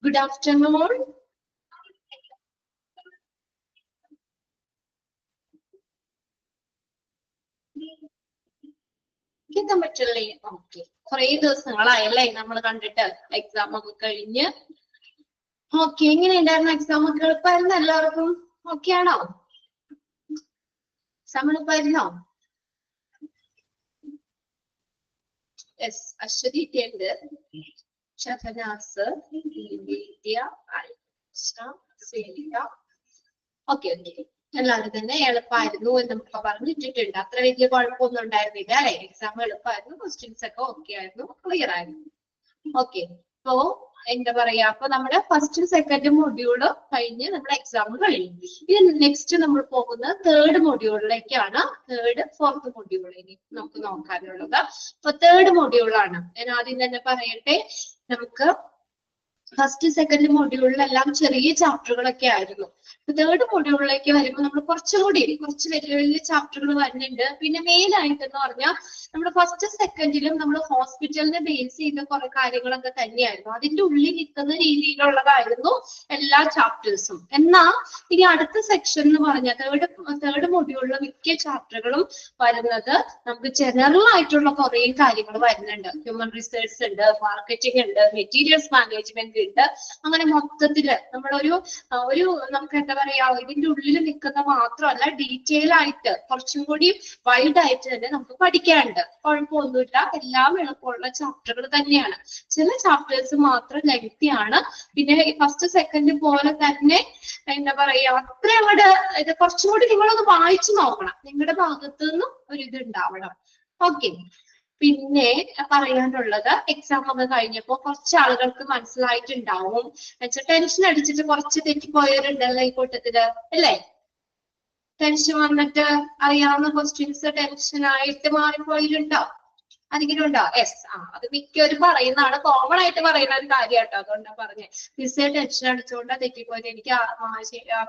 Good afternoon. കേൾക്കാൻ പറ്റില്ലേ? Okay. കുറെ ദിവസങ്ങളായല്ലേ നമ്മൾ കണ്ടിട്ട്, എക്സാം ഒക്കെ കഴിഞ്ഞ്. ഓക്കെ, എങ്ങനെ ഉണ്ടായിരുന്നു എക്സാം ഒക്കെ? എളുപ്പമായിരുന്നു എല്ലാവർക്കും? ഓക്കെ ആണോ? എക്സാം എളുപ്പമായിരുന്നോ? യെസ്, അശ്വതി ഉണ്ട്, ഷഹനാസ്, വിദ്യ, ഓക്കെ ഓക്കെ. എല്ലാവരും തന്നെ എളുപ്പമായിരുന്നു എന്ന് നമുക്ക് പറഞ്ഞിട്ടിട്ടുണ്ട്. അത്ര വലിയ കുഴപ്പമൊന്നും ഉണ്ടായിരുന്നില്ല അല്ലെ? എക്സാം എളുപ്പമായിരുന്നു, ക്വസ്റ്റ്യൻസ് ഒക്കെ ഓക്കെ ആയിരുന്നു, ക്ലിയർ ആയിരുന്നു. ഓക്കെ, അപ്പോ എന്താ പറയാ, അപ്പൊ നമ്മുടെ ഫസ്റ്റ് സെക്കൻഡ് മൊഡ്യൂള് കഴിഞ്ഞ് നമ്മുടെ എക്സാം കഴിഞ്ഞു. ഇനി നെക്സ്റ്റ് നമ്മൾ പോകുന്നത് തേർഡ് മൊഡ്യൂളിലേക്കാണ്. തേർഡ് ഫോർത്ത് മൊഡ്യൂൾ ഇനി നമുക്ക് നോക്കാനുള്ളത്. അപ്പൊ തേർഡ് മൊഡ്യൂളാണ്. ഞാൻ ആദ്യം തന്നെ പറയട്ടെ, നമുക്ക് ഫസ്റ്റ് സെക്കൻഡ് മൊഡ്യൂളിലെല്ലാം ചെറിയ ചാപ്റ്ററുകളൊക്കെ ആയിരുന്നു. തേർഡ് മൊഡ്യൂളിലേക്ക് വരുമ്പോൾ നമ്മൾ കുറച്ച് വലിയ വലിയ ചാപ്റ്ററുകൾ വരുന്നുണ്ട്. പിന്നെ മെയിൻ ആയിട്ടെന്ന് പറഞ്ഞാൽ നമ്മുടെ ഫസ്റ്റ് സെക്കൻഡിലും നമ്മൾ ഹോസ്പിറ്റലിനെ ബേസ് ചെയ്ത കുറെ കാര്യങ്ങളൊക്കെ തന്നെയായിരുന്നു. അതിന്റെ ഉള്ളിൽ നിൽക്കുന്ന രീതിയിലുള്ളതായിരുന്നു എല്ലാ ചാപ്റ്റേഴ്സും. എന്നാൽ ഇനി അടുത്ത സെക്ഷൻ എന്ന് പറഞ്ഞാൽ തേർഡ് മൊഡ്യൂളിലെ മിക്ക ചാപ്റ്ററുകളും വരുന്നത് നമുക്ക് ജനറൽ ആയിട്ടുള്ള കുറെ കാര്യങ്ങൾ വരുന്നുണ്ട്. ഹ്യൂമൻ റിസോഴ്സ് ഉണ്ട്, മാർക്കറ്റിംഗ് ഉണ്ട്, മെറ്റീരിയൽസ് മാനേജ്മെന്റ് ഉണ്ട്. അങ്ങനെ മൊത്തത്തില് നമ്മളൊരു നമുക്ക് എന്താ പറയാ, ഇതിന്റെ ഉള്ളിൽ നിൽക്കുന്ന മാത്രമല്ല, ഡീറ്റെയിൽ ആയിട്ട് കുറച്ചും കൂടി വൈഡ് ആയിട്ട് തന്നെ നമുക്ക് പഠിക്കാനുണ്ട്. കുഴപ്പമൊന്നുമില്ല, എല്ലാം എളുപ്പമുള്ള ചാപ്റ്ററുകൾ തന്നെയാണ്. ചില ചാപ്റ്റേഴ്സ് മാത്രം ലെങ്തി ആണ്. പിന്നെ ഫസ്റ്റ് സെക്കൻഡ് പോലെ തന്നെ എന്താ പറയാ, അത്ര അങ്ങോട്ട് ഇത് കുറച്ചും കൂടി നിങ്ങളൊന്ന് വായിച്ചു നോക്കണം. നിങ്ങളുടെ ഭാഗത്തു നിന്നും ഒരു ഇത് ഉണ്ടാവണം. ഓക്കെ. പിന്നെ പറയാനുള്ളത്, എക്സാം ഒക്കെ കഴിഞ്ഞപ്പോ കുറച്ച് ആളുകൾക്ക് മനസ്സിലായിട്ടുണ്ടാവും. എന്നുവെച്ചാൽ ടെൻഷൻ അടിച്ചിട്ട് കുറച്ച് തെറ്റിപ്പോയവരുണ്ടല്ലോ ഈ കൂട്ടത്തില്, അല്ലേ? ടെൻഷൻ വന്നിട്ട് അറിയാവുന്ന ക്വസ്റ്റ്യൻസ് ടെൻഷനായിട്ട് മാറിപ്പോയിട്ടുണ്ടോ? ആരെങ്കിലും ഉണ്ടോ? യെസ്, അത് മിക്കവരും പറയുന്നതാണ്, കോമൺ ആയിട്ട് പറയുന്ന ഒരു കാര്യമാട്ടോ. അതുകൊണ്ടാണ് പറഞ്ഞത്. മിസ്സേ ടെൻഷൻ അടിച്ചുകൊണ്ടാ തെറ്റിപ്പോയത്, എനിക്ക്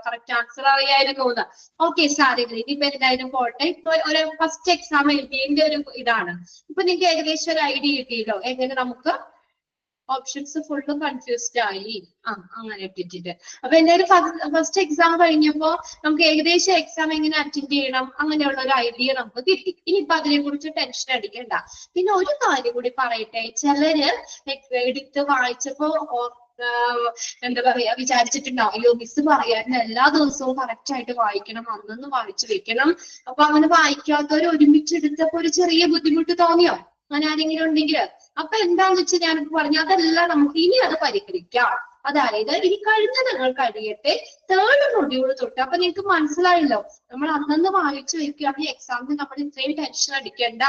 കറക്റ്റ് ആൻസർ അറിയായിരുന്നു. ഓക്കെ, സാറില്ല, ഇനിയിപ്പോ എന്തായാലും പോട്ടെ. ഇപ്പൊ ഒരു ഫസ്റ്റ് എക്സാം എഴുതിയതിന്റെ ഒരു ഇതാണ്. ഇപ്പൊ നിങ്ങൾക്ക് ഏകദേശം ഒരു ഐഡിയ കിട്ടിയല്ലോ എങ്ങനെ നമുക്ക് ഓപ്ഷൻസ് ഫുള്ളും കൺഫ്യൂസ്ഡ് ആയി. അങ്ങനെ ഇട്ടിട്ട് അപ്പൊ എന്തായാലും ഫസ്റ്റ് എക്സാം കഴിഞ്ഞപ്പോ നമുക്ക് ഏകദേശം എക്സാം എങ്ങനെ അറ്റൻഡ് ചെയ്യണം അങ്ങനെയുള്ള ഒരു ഐഡിയ നമുക്ക് കിട്ടി. ഇനിയിപ്പൊ അതിനെ കുറിച്ച് ടെൻഷൻ അടിക്കണ്ട. പിന്നെ ഒരു കാര്യം കൂടി പറയട്ടെ, ചിലര് എടുത്ത് വായിച്ചപ്പോ എന്താ പറയാ വിചാരിച്ചിട്ടുണ്ടാവും, അയ്യോ മിസ് പറയാൻ എല്ലാ ദിവസവും കറക്റ്റ് ആയിട്ട് വായിക്കണം, അന്നൊന്ന് വായിച്ചു വെക്കണം. അപ്പൊ അങ്ങനെ വായിക്കാത്തവര് ഒരുമിച്ചെടുത്തപ്പോ ഒരു ചെറിയ ബുദ്ധിമുട്ട് തോന്നിയോ? അങ്ങനെ ആരെങ്കിലും ഉണ്ടെങ്കിൽ അപ്പൊ എന്താന്ന് വെച്ചാൽ ഞാനിപ്പോ പറഞ്ഞു, അതെല്ലാം നമുക്ക് ഇനി അത് പരിഹരിക്കാം. അതായത് ഇനി കഴിഞ്ഞ നിങ്ങൾ കഴിയട്ടെ തേർഡ് മൊഡ്യൂൾ തൊട്ട്. അപ്പൊ നിങ്ങൾക്ക് മനസ്സിലായല്ലോ, നമ്മൾ അന്നന്ന് വായിച്ചു വെക്കുകയാണെങ്കിൽ എക്സാമിന് നമ്മൾ ഇത്രയും ടെൻഷൻ അടിക്കണ്ട,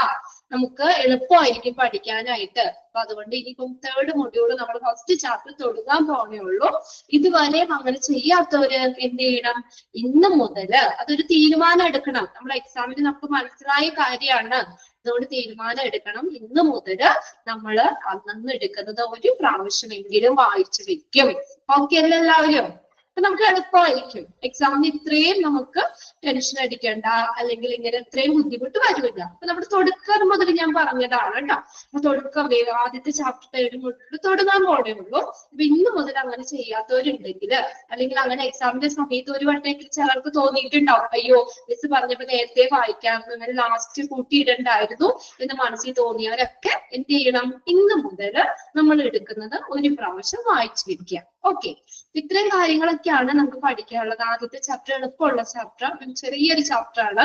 നമുക്ക് എളുപ്പമായിരിക്കും പഠിക്കാനായിട്ട്. അപ്പൊ അതുകൊണ്ട് ഇനിയിപ്പം തേർഡ് മൊഡ്യൂൾ നമ്മൾ ഫസ്റ്റ് ചാപ്റ്റർ തുടങ്ങാൻ പോകണേ ഉള്ളൂ. ഇതുവരെ അങ്ങനെ ചെയ്യാത്തവര് എന്ത് ചെയ്യണം, ഇന്ന് മുതല് അതൊരു തീരുമാനം എടുക്കണം. നമ്മൾ എക്സാമിന് നമുക്ക് മനസ്സിലായ കാര്യമാണ്, അതുകൊണ്ട് തീരുമാനം എടുക്കണം. ഇന്ന് മുതല് നമ്മള് അന്നന്ന് എടുക്കുന്നത് ഒരു പ്രാവശ്യമെങ്കിലും വായിച്ചു വെക്കും. ഓക്കെ അല്ലേ എല്ലാവരും? അപ്പൊ നമുക്ക് എളുപ്പമായിരിക്കും. എക്സാമിന് ഇത്രയും നമുക്ക് ടെൻഷൻ അടിക്കേണ്ട, അല്ലെങ്കിൽ ഇങ്ങനെ ഇത്രയും ബുദ്ധിമുട്ട് വരില്ല. അപ്പൊ നമ്മുടെ തുടക്കം മുതൽ ഞാൻ പറഞ്ഞതാണ് കേട്ടോ. അപ്പൊ തുടക്കം ആദ്യത്തെ ചാപ്റ്റർ തേർഡ് മൊഡ്യൂൾ തുടങ്ങാൻ പോകണേ ഉള്ളൂ. അപ്പൊ ഇന്ന് മുതൽ അങ്ങനെ ചെയ്യാത്തവരുണ്ടെങ്കിൽ, അല്ലെങ്കിൽ അങ്ങനെ എക്സാമിന്റെ സമയത്ത് ഒരു വട്ടമെങ്കിലും ചിലർക്ക് തോന്നിയിട്ടുണ്ടാവും, അയ്യോ മിസ് പറഞ്ഞപ്പോ നേരത്തെ വായിക്കാമെന്ന്, അങ്ങനെ ലാസ്റ്റ് കൂട്ടിയിടണ്ടായിരുന്നു എന്ന് മനസ്സിൽ തോന്നിയവരൊക്കെ എന്ത് ചെയ്യണം, ഇന്ന് മുതൽ നമ്മൾ എടുക്കുന്നത് ഒരു പ്രാവശ്യം വായിച്ചു വെക്കുക. ഓക്കെ, ഇത്രയും കാര്യങ്ങളൊക്കെയാണ് നമുക്ക് പഠിക്കാനുള്ളത്. ആദ്യത്തെ ചാപ്റ്റർ എളുപ്പമുള്ള ചാപ്റ്റർ, ചെറിയൊരു ചാപ്റ്റർ ആണ്.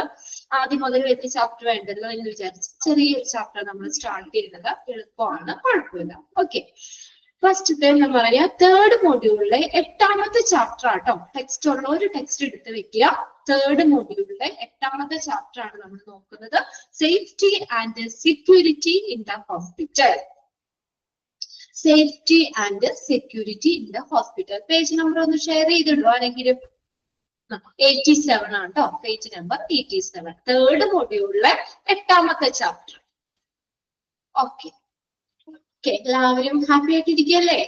ആദ്യം മുതൽ വലിയ ചാപ്റ്റർ വേണ്ടല്ലോ എന്ന് വിചാരിച്ച് ചെറിയൊരു ചാപ്റ്റർ നമ്മൾ സ്റ്റാർട്ട് ചെയ്യുന്നത്. എളുപ്പമാണ്, കുഴപ്പമില്ല. ഓക്കെ, ഫസ്റ്റ് എന്താ പറയാ, തേർഡ് മൊഡ്യൂളിലെ 8ാമത്തെ ചാപ്റ്റർ ആട്ടോ. ടെക്സ്റ്റ് ഉള്ള ഒരു ടെക്സ്റ്റ് എടുത്ത് വെക്കുക. തേർഡ് മൊഡ്യൂളിലെ 8ാമത്തെ ചാപ്റ്റർ ആണ് നമ്മൾ നോക്കുന്നത്. Safety and security in the hospital. Safety and security in the hospital. Page number ഒന്ന് ഷെയർ ചെയ്തിടോ ആരെങ്കിലും? 87 ആണ് കേട്ടോ, പേജ് നമ്പർ 87. തേർഡ് മൊഡ്യൂളിലെ 8ാമത്തെ ചാപ്റ്റർ. ഓക്കെ, എല്ലാവരും ഹാപ്പി ആയിട്ടിരിക്കല്ലേ?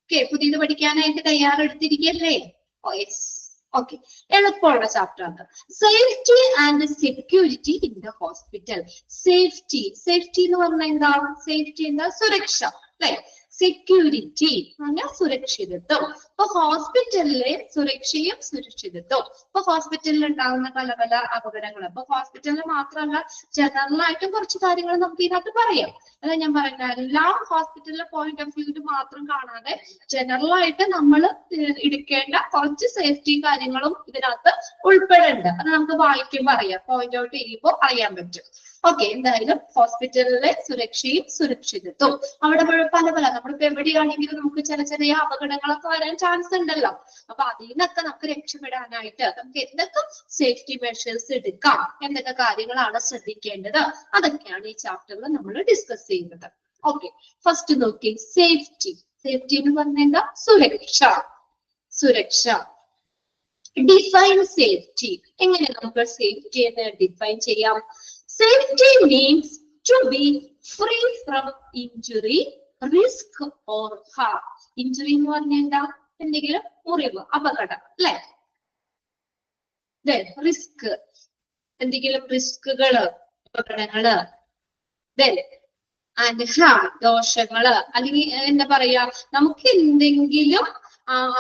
ഓക്കെ, പുതിയത് പഠിക്കാനായിട്ട് തയ്യാറെടുത്തിരിക്കല്ലേ? യെസ്. ഓക്കെ, എളുപ്പമുള്ള ചാപ്റ്റർ ആണ്. Safety and security in the hospital. Safety എന്ന് പറഞ്ഞാൽ എന്താ? സേഫ്റ്റി എന്താ? സുരക്ഷ, അല്ലെ? സെക്യൂരിറ്റി പറഞ്ഞാൽ സുരക്ഷിതത്വം. അപ്പൊ ഹോസ്പിറ്റലിലെ സുരക്ഷയും സുരക്ഷിതത്വം. അപ്പൊ ഹോസ്പിറ്റലിൽ ഉണ്ടാകുന്ന പല പല അപകടങ്ങൾ, അപ്പൊ ഹോസ്പിറ്റലിൽ മാത്രമല്ല ജനറൽ ആയിട്ടും കുറച്ച് കാര്യങ്ങൾ നമുക്ക് ഇതിനകത്ത് പറയാം. അതാ ഞാൻ പറയുന്നത്, എല്ലാം ഹോസ്പിറ്റലിലെ പോയിന്റ് ഓഫ് വ്യൂവിൽ മാത്രം കാണാതെ ജനറൽ ആയിട്ട് നമ്മൾ എടുക്കേണ്ട കുറച്ച് സേഫ്റ്റി കാര്യങ്ങളും ഇതിനകത്ത് ഉൾപ്പെടുന്നുണ്ട്. അത് നമുക്ക് വായിക്കുമ്പോൾ അറിയാം, പോയിന്റ് ഔട്ട് ചെയ്യുമ്പോൾ അറിയാൻ പറ്റും. ഓക്കെ, എന്തായാലും ഹോസ്പിറ്റലിലെ സുരക്ഷയും സുരക്ഷിതത്വം. അവിടെ പല പല നമ്മളിപ്പോ എവിടെയാണെങ്കിലും നമുക്ക് ചെറിയ ചെറിയ അപകടങ്ങളൊക്കെ വരാൻ ചാൻസ് ഉണ്ടല്ലോ. അപ്പൊ അതിൽ നിന്നൊക്കെ നമുക്ക് രക്ഷപ്പെടാനായിട്ട് നമുക്ക് എന്തൊക്കെ സേഫ്റ്റി മെഷേഴ്സ് എടുക്കാം, എന്തൊക്കെ കാര്യങ്ങളാണ് ശ്രദ്ധിക്കേണ്ടത്, അതൊക്കെയാണ് ഈ ചാപ്റ്ററിൽ നമ്മൾ ഡിസ്കസ് ചെയ്യുന്നത്. ഓക്കെ, ഫസ്റ്റ് നോക്കി സേഫ്റ്റി. സേഫ്റ്റി എന്ന് പറഞ്ഞാൽ എന്താ? സുരക്ഷ. സുരക്ഷ. Define safety. എങ്ങനെ നമുക്ക് സേഫ്റ്റി എന്ന് ഡിഫൈൻ ചെയ്യാം? Safety means to be free from injury, risk or harm. Injury എന്ന് പറഞ്ഞാൽ എന്താ? എന്തെങ്കിലും മുറിവ്, അപകടം, അല്ലെ? റിസ്ക്, എന്തെങ്കിലും റിസ്കുകള്, അപകടങ്ങള്. ആൻഡ് ഹാം, ദോഷങ്ങള്, അല്ലെങ്കിൽ എന്താ പറയാ, നമുക്ക് എന്തെങ്കിലും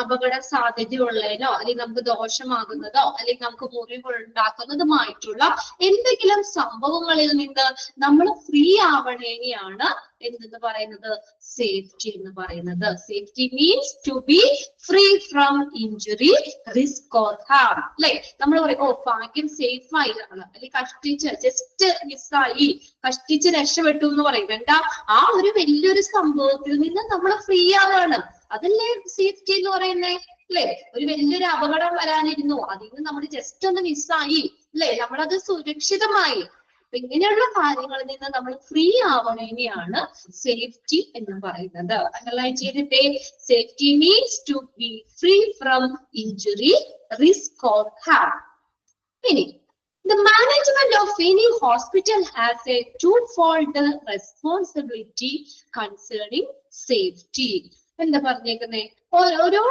അപകട സാധ്യതയുള്ളതിനോ അല്ലെങ്കിൽ നമുക്ക് ദോഷമാകുന്നതോ അല്ലെങ്കിൽ നമുക്ക് മുറിവ് ഉണ്ടാക്കുന്നതുമായിട്ടുള്ള എന്തെങ്കിലും സംഭവങ്ങളിൽ നിന്ന് നമ്മൾ ഫ്രീ ആവണേനെയാണ് എന്തെന്ന് പറയുന്നത്? സേഫ്റ്റി എന്ന് പറയുന്നത്. Safety means to be free from injury, risk or harm. അല്ലെ, നമ്മൾ പറയും ഓ ഭാഗ്യം സേഫ് ആയി, നമ്മൾ അല്ലെങ്കിൽ കഷ്ടിച്ച് ജസ്റ്റ് മിസ്സായി, കഷ്ടിച്ച് രക്ഷപ്പെട്ടു എന്ന് പറയും. വേണ്ട, ആ ഒരു വലിയൊരു സംഭവത്തിൽ നിന്ന് നമ്മൾ ഫ്രീ ആവാണ്. അതല്ലേ സേഫ്റ്റി എന്ന് പറയുന്നേ, അല്ലെ? ഒരു വലിയൊരു അപകടം വരാനിരുന്നു, അതിൽ നിന്ന് നമ്മൾ ജസ്റ്റ് ഒന്ന് മിസ്സായി, അല്ലെ? നമ്മളത് സുരക്ഷിതമായി. അപ്പൊ ഇങ്ങനെയുള്ള കാര്യങ്ങളിൽ നിന്ന് നമ്മൾ ഫ്രീ ആവണേനെയാണ് സേഫ്റ്റി എന്ന് പറയുന്നത്. അണ്ടർലൈൻ ചെയ്തിട്ടേ, safety means to be free from injury, risk or harm. ഇനി the management of any hospital has a twofold responsibility concerning safety. എന്താ പറഞ്ഞേക്കുന്നേ? ഓരോ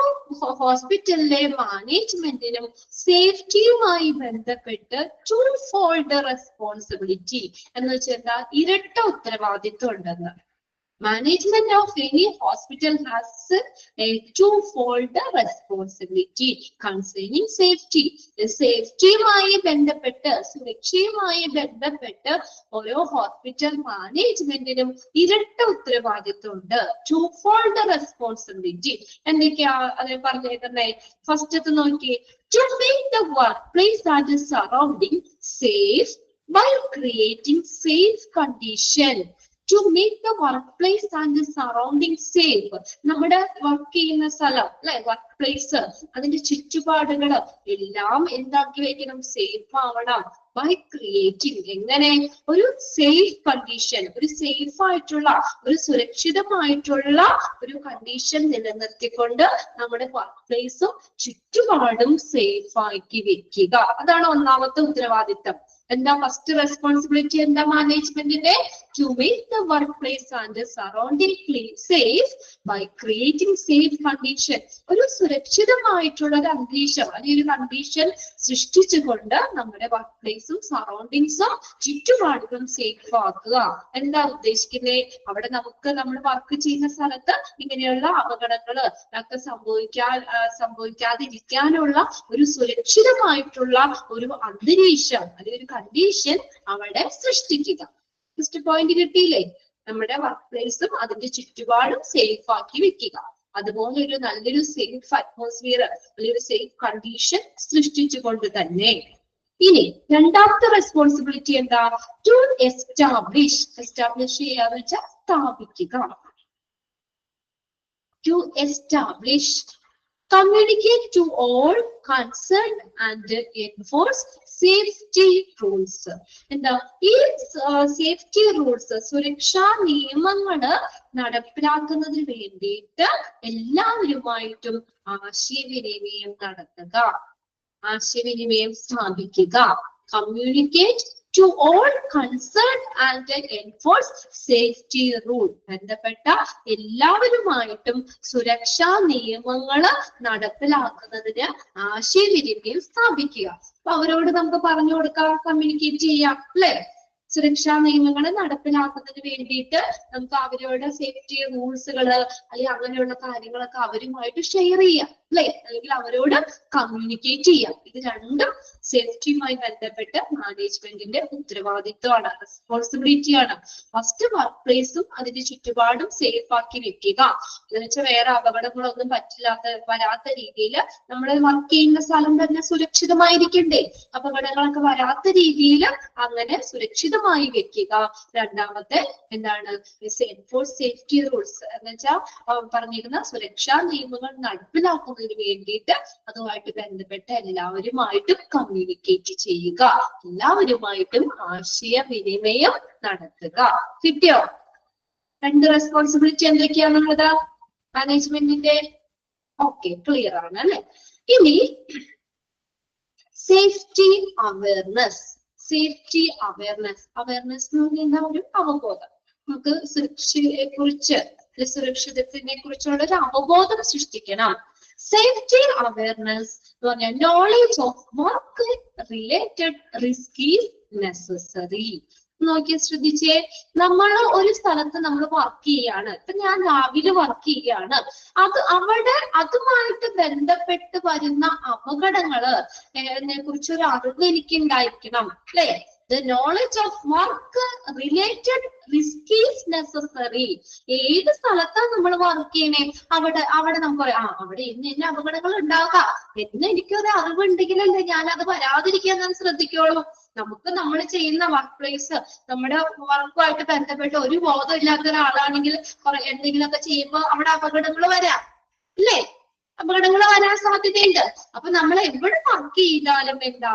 ഹോസ്പിറ്റലിലെ മാനേജ്മെന്റിനും സേഫ്റ്റിയുമായി ബന്ധപ്പെട്ട് ടു ഫോൾഡ് റെസ്പോൺസിബിലിറ്റി എന്ന് വെച്ചാൽ ഇരട്ട ഉത്തരവാദിത്വം ഉണ്ടെന്ന്. Management of any hospital has a twofold responsibility concerning safety. സേഫ്റ്റിയുമായി ബന്ധപ്പെട്ട്, സുരക്ഷയുമായി ബന്ധപ്പെട്ട് ഓരോ ഹോസ്പിറ്റൽ മാനേജ്മെന്റിനും ഇരട്ട ഉത്തരവാദിത്വം ഉണ്ട്. twofold responsibility എന്തൊക്കെയാ അത് പറഞ്ഞേക്കുന്നേ? ഫസ്റ്റ് നോക്കി, to make the workplace and the surrounding safe by creating safe condition. To make the workplace and the surrounding safe. നമ്മുടെ വർക്ക് ചെയ്യുന്ന സ്ഥലം, അല്ലെ, വർക്ക് പ്ലേസ്, അതിന്റെ ചുറ്റുപാടുകള് എല്ലാം എന്താക്കി വെക്കണം? സേഫ് ആവണം. ബൈ ക്രിയേറ്റിംഗ്, എങ്ങനെ? ഒരു സേഫ് കണ്ടീഷൻ, ഒരു സേഫ് ആയിട്ടുള്ള, ഒരു സുരക്ഷിതമായിട്ടുള്ള ഒരു കണ്ടീഷൻ നിലനിർത്തിക്കൊണ്ട് നമ്മുടെ വർക്ക് പ്ലേസും ചുറ്റുപാടും സേഫ് ആക്കി വെക്കുക. അതാണ് ഒന്നാമത്തെ ഉത്തരവാദിത്തം. എന്താ ഫസ്റ്റ് റെസ്പോൺസിബിലിറ്റി? എന്താ മാനേജ്മെന്റിന്റെ? To make the workplace and surrounding safe by creating safe condition. ഒരു സുരക്ഷിതമായിട്ടുള്ള ഒരു അന്തരീക്ഷം, അല്ലെങ്കിൽ ഒരു കണ്ടീഷൻ സൃഷ്ടിച്ചുകൊണ്ട് നമ്മുടെ വർക്ക് പ്ലേസും സറൗണ്ടിങ്സും ചുറ്റുപാടുകളും സേഫ് ആക്കുക. എന്താ ഉദ്ദേശിക്കുന്നത്? അവിടെ നമുക്ക് നമ്മൾ വർക്ക് ചെയ്യുന്ന സ്ഥലത്ത് ഇങ്ങനെയുള്ള അപകടങ്ങള് ഒക്കെ സംഭവിക്കാതിരിക്കാനുള്ള ഒരു സുരക്ഷിതമായിട്ടുള്ള ഒരു അന്തരീക്ഷം, അല്ലെങ്കിൽ ഒരു കണ്ടീഷൻ അവിടെ സൃഷ്ടിക്കുക. ഫസ്റ്റ് പോയിന്റ് കിട്ടിയില്ലേ? നമ്മുടെ വർക്ക് പ്ലേസും അതിന്റെ ചുറ്റുപാടും സേഫ് ആക്കി വെക്കുക. അതുപോലെ ഒരു നല്ലൊരു സേഫ് അറ്റ്മോസ്ഫിയർ അല്ലെങ്കിൽ ഒരു സേഫ് കണ്ടീഷൻ സൃഷ്ടിച്ചുകൊണ്ട് തന്നെ. ഇനി രണ്ടാമത്തെ റെസ്പോൺസിബിലിറ്റി എന്താ? To establish. എസ്റ്റാബ്ലിഷ് ചെയ്യാന്ന് വെച്ചാൽ സ്ഥാപിക്കുക. To establish, communicate to all concerned and enforce safety rules. എന്താ ഈ സേഫ്റ്റി റൂൾസ്, സുരക്ഷാ നിയമങ്ങള് നടപ്പിലാക്കുന്നതിന് വേണ്ടിയിട്ട് എല്ലാവരുമായിട്ടും ആശയവിനിമയം നടത്തുക, ആശയവിനിമയം സ്ഥാപിക്കുക. Communicate to all concerned and enforce safety rule. ബന്ധപ്പെട്ട എല്ലാവരുമായിട്ടും സുരക്ഷാ നിയമങ്ങള് നടപ്പിലാക്കുന്നതിന് ആശയവിനിമയം സ്ഥാപിക്കുക. അപ്പൊ അവരോട് നമുക്ക് പറഞ്ഞു കൊടുക്കാം, കമ്മ്യൂണിക്കേറ്റ് ചെയ്യാം, അല്ലെ? സുരക്ഷാ നിയമങ്ങൾ നടപ്പിലാക്കുന്നതിന് വേണ്ടിയിട്ട് നമുക്ക് അവരുടെ സേഫ്റ്റി റൂൾസുകള് അല്ലെങ്കിൽ അങ്ങനെയുള്ള കാര്യങ്ങളൊക്കെ അവരുമായിട്ട് ഷെയർ ചെയ്യാം, അല്ലെ? അല്ലെങ്കിൽ അവരോട് കമ്മ്യൂണിക്കേറ്റ് ചെയ്യാം. ഇത് രണ്ടും സേഫ്റ്റിയുമായി ബന്ധപ്പെട്ട് മാനേജ്മെന്റിന്റെ ഉത്തരവാദിത്വമാണ്, റെസ്പോൺസിബിലിറ്റിയാണ്. ഫസ്റ്റ് വർക്ക് പ്ലേസും അതിന്റെ ചുറ്റുപാടും സേഫ് ആക്കി വെക്കുക എന്ന് വെച്ചാൽ വേറെ അപകടങ്ങളൊന്നും വരാത്ത രീതിയിൽ നമ്മൾ വർക്ക് ചെയ്യുന്ന സ്ഥലം തന്നെ സുരക്ഷിതമായിരിക്കണ്ടേ, അപകടങ്ങളൊക്കെ വരാത്ത രീതിയിൽ അങ്ങനെ സുരക്ഷിതമായി വെക്കുക. രണ്ടാമത്തെ എന്താണ്, എൻഫോഴ്സ് സേഫ്റ്റി റൂൾസ് എന്ന് വെച്ചാൽ പറഞ്ഞിരുന്ന സുരക്ഷാ നിയമങ്ങൾ നടപ്പിലാക്കുന്നതിന് വേണ്ടിയിട്ട് അതുമായിട്ട് ബന്ധപ്പെട്ട എല്ലാവരുമായിട്ടും കമ്മ്യൂണിക്കേറ്റ് ചെയ്യുക, എല്ലാവരുമായിട്ടും ആശയവിനിമയം നടത്തുക. കിട്ടിയോ? രണ്ട് റെസ്പോൺസിബിലിറ്റി എന്തൊക്കെയാണുള്ളത് മാനേജ്മെന്റിന്റെ? ഓക്കെ, ക്ലിയർ ആണ് അല്ലെ? ഇനി സേഫ്റ്റി അവയർനെസ്. സേഫ്റ്റി അവയർനെസ് എന്ന് പറയുന്ന ഒരു അവബോധം, നമുക്ക് സുരക്ഷയെ കുറിച്ച്, സുരക്ഷിതത്വത്തിനെ കുറിച്ചുള്ള ഒരു അവബോധം സൃഷ്ടിക്കണം. സേഫ്റ്റി അവയർനെസ് എന്ന് പറഞ്ഞാൽ knowledge of work related risk is necessary. നോക്കിയ ശ്രദ്ധിച്ചേ, നമ്മൾ ഒരു സ്ഥലത്ത് നമ്മൾ വർക്ക് ചെയ്യാണ്. ഇപ്പൊ ഞാൻ ലാബില് വർക്ക് ചെയ്യാണ്, അതുമായിട്ട് ബന്ധപ്പെട്ട് വരുന്ന അപകടങ്ങള് കുറിച്ചൊരു അറിവ് എനിക്ക് ഉണ്ടായിരിക്കണം, അല്ലെ? The knowledge of work related risk is necessary. ഏത് സ്ഥലത്താണ് നമ്മൾ വർക്ക് ചെയ്യണേ, അവിടെ നമുക്ക് പറയാം അവിടെ ഇന്ന അപകടങ്ങൾ ഉണ്ടാകാം എന്ന് എനിക്കൊരു അറിവുണ്ടെങ്കിലല്ലേ ഞാൻ അത് വരാതിരിക്കാൻ ഞാൻ ശ്രദ്ധിക്കുള്ളൂ. നമുക്ക് നമ്മൾ ചെയ്യുന്ന വർക്ക് പ്ലേസ്, നമ്മുടെ വർക്കുമായിട്ട് ബന്ധപ്പെട്ട് ഒരു ബോധം ഇല്ലാത്ത ഒരാളാണെങ്കിൽ എന്തെങ്കിലുമൊക്കെ ചെയ്യുമ്പോൾ അവിടെ അപകടങ്ങൾ വരാം, അല്ലേ? അപകടങ്ങൾ വരാൻ സാധ്യതയുണ്ട്. അപ്പൊ നമ്മൾ എവിടെ വർക്ക് ചെയ്താലും എന്താ,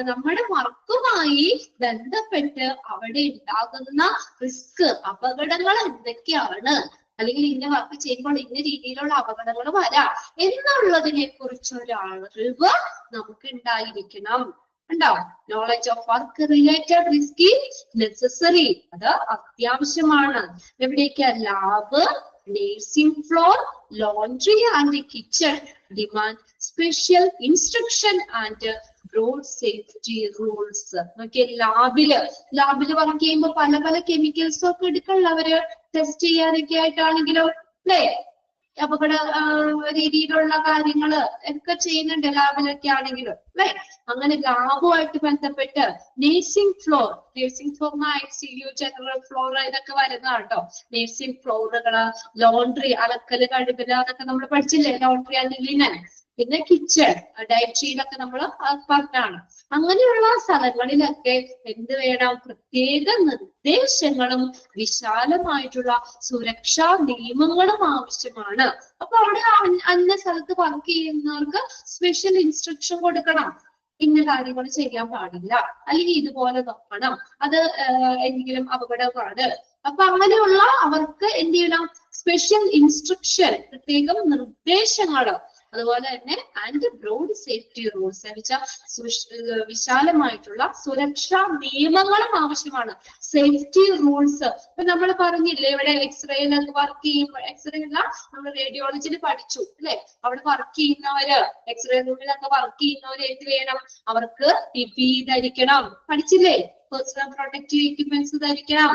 നമ്മുടെ വർക്കുമായി ബന്ധപ്പെട്ട് അവിടെ ഉണ്ടാകുന്ന റിസ്ക്, അപകടങ്ങൾ എന്തൊക്കെയാണ്, അല്ലെങ്കിൽ ഇന്ന വർക്ക് ചെയ്യുമ്പോൾ ഇന്ന രീതിയിലുള്ള അപകടങ്ങൾ വരാം എന്നുള്ളതിനെ കുറിച്ചൊരറിവ് നമുക്ക് ഉണ്ടായിരിക്കണം. ഉണ്ടാവും. Knowledge of work related risk necessary, അത് അത്യാവശ്യമാണ്. എവിടേക്കാ? Lab, nursing floor, laundry and kitchen demand special instruction and broad safety rules. നോക്കിയ ലാബില് വർക്ക് ചെയ്യുമ്പോൾ പല കെമിക്കൽസും ഒക്കെ എടുക്കണല്ലോ അവര് ടെസ്റ്റ് ചെയ്യാനൊക്കെ ആയിട്ടാണെങ്കിലോ, അല്ലേ? അപകട രീതിയിലുള്ള കാര്യങ്ങള് ഒക്കെ ചെയ്യുന്നുണ്ട് ലാബിലൊക്കെ ആണെങ്കിലും, അല്ലെ? അങ്ങനെ ലാബുമായിട്ട് ബന്ധപ്പെട്ട് nursing floor ICU, general floor ഇതൊക്കെ വരുന്നതാണ് കേട്ടോ. നേഴ്സിംഗ് ഫ്ലോറുകള്, ലോണ്ടറി, അലക്കല്, കഴുകല്, അതൊക്കെ നമ്മൾ പഠിച്ചില്ലേ, ലോണ്ടറി ആൻഡ് ലിനൻ. പിന്നെ കിച്ചൺ, ഡയറ്ററിയിലൊക്കെ നമ്മൾ പറഞ്ഞാണ്. അങ്ങനെയുള്ള സ്ഥലങ്ങളിലൊക്കെ എന്ത് വേണം? പ്രത്യേക നിർദ്ദേശങ്ങളും വിശാലമായിട്ടുള്ള സുരക്ഷാ നിയമങ്ങളും ആവശ്യമാണ്. അപ്പൊ അവിടെ അന്ന സ്ഥലത്ത് വർക്ക് ചെയ്യുന്നവർക്ക് സ്പെഷ്യൽ ഇൻസ്ട്രക്ഷൻ കൊടുക്കണം. ഇന്ന കാര്യങ്ങൾ ചെയ്യാൻ പാടില്ല, അല്ലെങ്കിൽ ഇതുപോലെ നോക്കണം, അത് എന്തെങ്കിലും അപകടമാണ്. അപ്പൊ അങ്ങനെയുള്ള അവർക്ക് എന്ത് ചെയ്യണം? സ്പെഷ്യൽ ഇൻസ്ട്രക്ഷൻ, പ്രത്യേകം നിർദ്ദേശങ്ങള്. അതുപോലെ തന്നെ ആൻഡ് ബ്രോഡ് സേഫ്റ്റി റൂൾസ് എന്ന് വെച്ചാൽ വിശാലമായിട്ടുള്ള സുരക്ഷാ നിയമങ്ങളും ആവശ്യമാണ്. സേഫ്റ്റി റൂൾസ് ഇപ്പൊ നമ്മൾ പറഞ്ഞില്ലേ, ഇവിടെ എക്സ്റേയിലൊക്കെ വർക്ക് ചെയ്യുമ്പോൾ, എക്സ്റേ അല്ല നമ്മൾ റേഡിയോളജിയിൽ പഠിച്ചു, അല്ലെ? അവിടെ വർക്ക് ചെയ്യുന്നവര്, എക്സ്റേ റൂമിലൊക്കെ വർക്ക് ചെയ്യുന്നവര് എന്ത് വേണം? അവർക്ക് PPE ധരിക്കണം, പഠിച്ചില്ലേ? പേഴ്സണൽ പ്രൊട്ടക്റ്റീവ് എക്യുപ്മെന്റ്സ് ധരിക്കണം,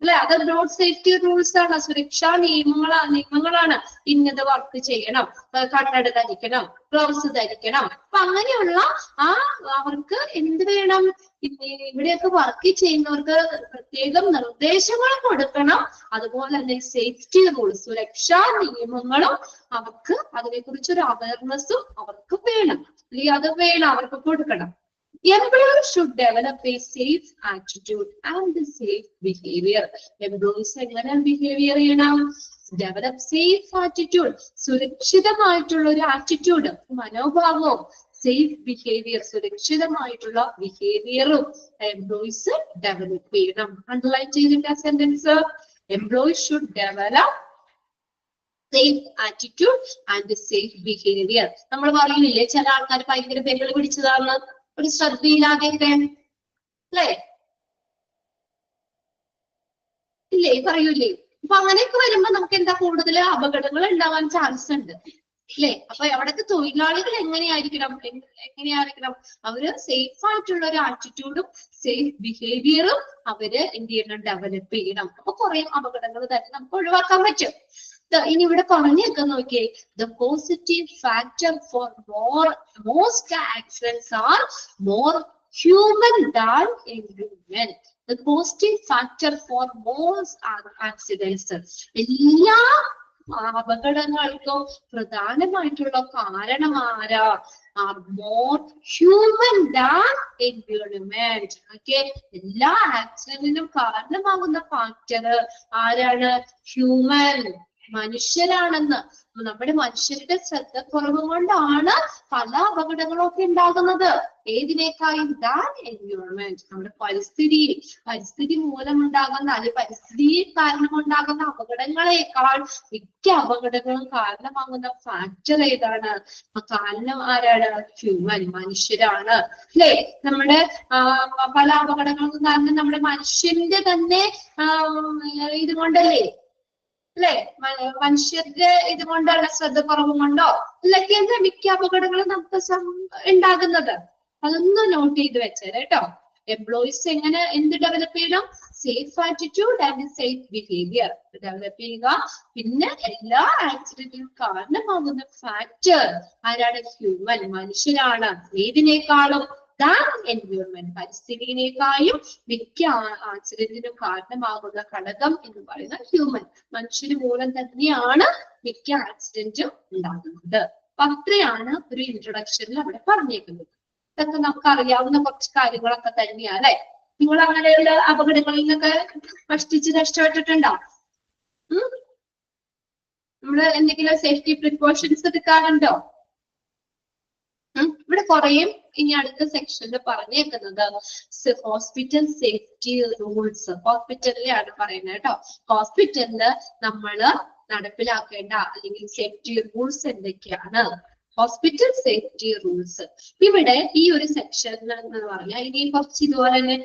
അല്ലെ? അത് ബ്രോഡ് സേഫ്റ്റി റൂൾസ് ആണ്, സുരക്ഷാ നിയമങ്ങളാണ്. ഇന്നത് വർക്ക് ചെയ്യണം, കണ്ണട ധരിക്കണം, ഗ്ലൗസ് ധരിക്കണം. അപ്പൊ അങ്ങനെയുള്ള അവർക്ക് എന്ത് വേണം? ഇവിടെയൊക്കെ വർക്ക് ചെയ്യുന്നവർക്ക് പ്രത്യേകം നിർദ്ദേശങ്ങൾ കൊടുക്കണം. അതുപോലെ തന്നെ സേഫ്റ്റി റൂൾസ്, സുരക്ഷാ നിയമങ്ങളും അവർക്ക് അതിനെക്കുറിച്ചൊരു അവയർനെസ്സും അവർക്ക് വേണം, അല്ലെങ്കിൽ അത് വേണം, അവർക്ക് കൊടുക്കണം. Employers should develop a safe attitude and safe behavior. Employees എങ്ങനെ ബിഹേവിയർ ചെയ്യണം? ഡെവലപ്പ് സേഫ് ആറ്റിറ്റ്യൂഡ്, സുരക്ഷിതമായിട്ടുള്ള ഒരു ആറ്റിറ്റ്യൂഡ്, മനോഭാവവും സേഫ് ബിഹേവിയർ, സുരക്ഷിതമായിട്ടുള്ള ബിഹേവിയറും എംപ്ലോയീസ് ഡെവലപ്പ് ചെയ്യണം. അണ്ടർലൈൻ ചെയ്തിട്ട് ആ sentence, employees should develop safe attitude and safe behaviour. നമ്മൾ പറയുന്നില്ലേ, ചില ആൾക്കാർ ഭയങ്കര പെരുകൾ പിടിച്ചതാണ്, ഒരു ശ്രദ്ധയില്ലാതെയൊക്കെ, അല്ലേ? ഇല്ലേ, പറയൂലേ? അപ്പൊ അങ്ങനെയൊക്കെ വരുമ്പോ നമുക്ക് എന്താ, കൂടുതൽ അപകടങ്ങൾ ഉണ്ടാവാൻ ചാൻസ് ഉണ്ട്. അല്ലെ? അപ്പൊ അവിടുത്തെ തൊഴിലാളികൾ എങ്ങനെയായിരിക്കണം? അവര് സേഫ് ആയിട്ടുള്ള ഒരു ആറ്റിറ്റ്യൂഡും സേഫ് ബിഹേവിയറും അവര് എന്ത് ചെയ്യണം? ഡെവലപ്പ് ചെയ്യണം. അപ്പൊ കുറെ അപകടങ്ങൾ തന്നെ നമുക്ക് ഒഴിവാക്കാൻ പറ്റും. ഇനി ഇവിടെ പറഞ്ഞൊക്കെ നോക്കിയേ, the positive factor for most accidents are more human than human. The positive factor for most accidents. എല്ലാ അപകടങ്ങൾക്കും പ്രധാനമായിട്ടുള്ള കാരണം ആരാ? are more human than environment. Okay, എല്ലാ ആക്സിഡന്റിനും കാരണമാകുന്ന ഫാക്ടർ ആരാണ്? ഹ്യൂമൻ, മനുഷ്യരാണെന്ന്. നമ്മുടെ മനുഷ്യരുടെ ശ്രദ്ധക്കുറവ് കൊണ്ടാണ് പല അപകടങ്ങളൊക്കെ ഉണ്ടാകുന്നത്. ഏതിനേക്കാളും ദാൻ എൻവയോൺമെന്റ്, നമ്മുടെ പരിസ്ഥിതി മൂലമുണ്ടാകുന്ന അല്ലെങ്കിൽ പരിസ്ഥിതി കാരണം ഉണ്ടാകുന്ന അപകടങ്ങളെക്കാൾ മിക്ക അപകടങ്ങളും കാരണമാകുന്ന ഫാക്ടർ ഏതാണ്? കാരണം ആരാണ്? ഹ്യൂമൻ, മനുഷ്യരാണ്. അല്ലെ? നമ്മുടെ പല അപകടങ്ങൾക്കും കാരണം നമ്മുടെ മനുഷ്യന്റെ തന്നെ ഇതുകൊണ്ടല്ലേ? അല്ലെ? മനുഷ്യരുടെ ഇതുകൊണ്ടുള്ള ശ്രദ്ധക്കുറവും കൊണ്ടോ അല്ലൊക്കെയാണ് മിക്ക അപകടങ്ങളും നമുക്ക് ഉണ്ടാകുന്നത്. അതൊന്ന് നോട്ട് ചെയ്ത് വെച്ചേ കേട്ടോ. എംപ്ലോയീസ് എങ്ങനെ എന്ത് ഡെവലപ്പ് ചെയ്യണം? Safe attitude and safe behaviour develop ചെയ്യുക. പിന്നെ എല്ലാ ആക്സിഡന്റിനും കാരണമാകുന്ന ഫാക്ടർ ആരാണ്? ഹ്യൂമൻ, മനുഷ്യരാണ്. ഏതിനേക്കാളും എൻവയോൺമെന്റ്, പരിസ്ഥിതിയിനേക്കാളും മിക്ക ആക്സിഡന്റിനും കാരണമാകുന്ന ഘടകം എന്ന് പറയുന്നത് ഹ്യൂമൻ, മനുഷ്യന് മൂലം തന്നെയാണ് മിക്ക ആക്സിഡന്റും ഉണ്ടാകുന്നത്. അപ്പൊ അത്രയാണ് ഒരു ഇൻട്രൊഡക്ഷനിൽ അവിടെ പറഞ്ഞേക്കുന്നത്. ഇതൊക്കെ നമുക്ക് അറിയാവുന്ന കുറച്ച് കാര്യങ്ങളൊക്കെ തന്നെയാണ് അല്ലെ? നിങ്ങൾ അങ്ങനെയുള്ള അപകടങ്ങളിൽ നിന്നൊക്കെ കഷ്ടിച്ച് രക്ഷപ്പെട്ടിട്ടുണ്ടോ? നമ്മള് എന്തെങ്കിലും സേഫ്റ്റി പ്രിക്കോഷൻസ് എടുക്കാറുണ്ടോ? ഇവിടെ കുറേയും ഇനി അടുത്ത സെക്ഷനിൽ പറഞ്ഞേക്കുന്നത് ഹോസ്പിറ്റൽ സേഫ്റ്റി റൂൾസ്. ഹോസ്പിറ്റലിലാണ് പറയുന്നത് കേട്ടോ. ഹോസ്പിറ്റലില് നമ്മള് നടപ്പിലാക്കേണ്ട അല്ലെങ്കിൽ സേഫ്റ്റി റൂൾസ് എന്തൊക്കെയാണ്? Hospital safety rules. ഇവിടെ ഈ ഒരു സെക്ഷൻ എന്ന് പറഞ്ഞാൽ ഇനി കുറച്ച് ഇതുപോലെ തന്നെ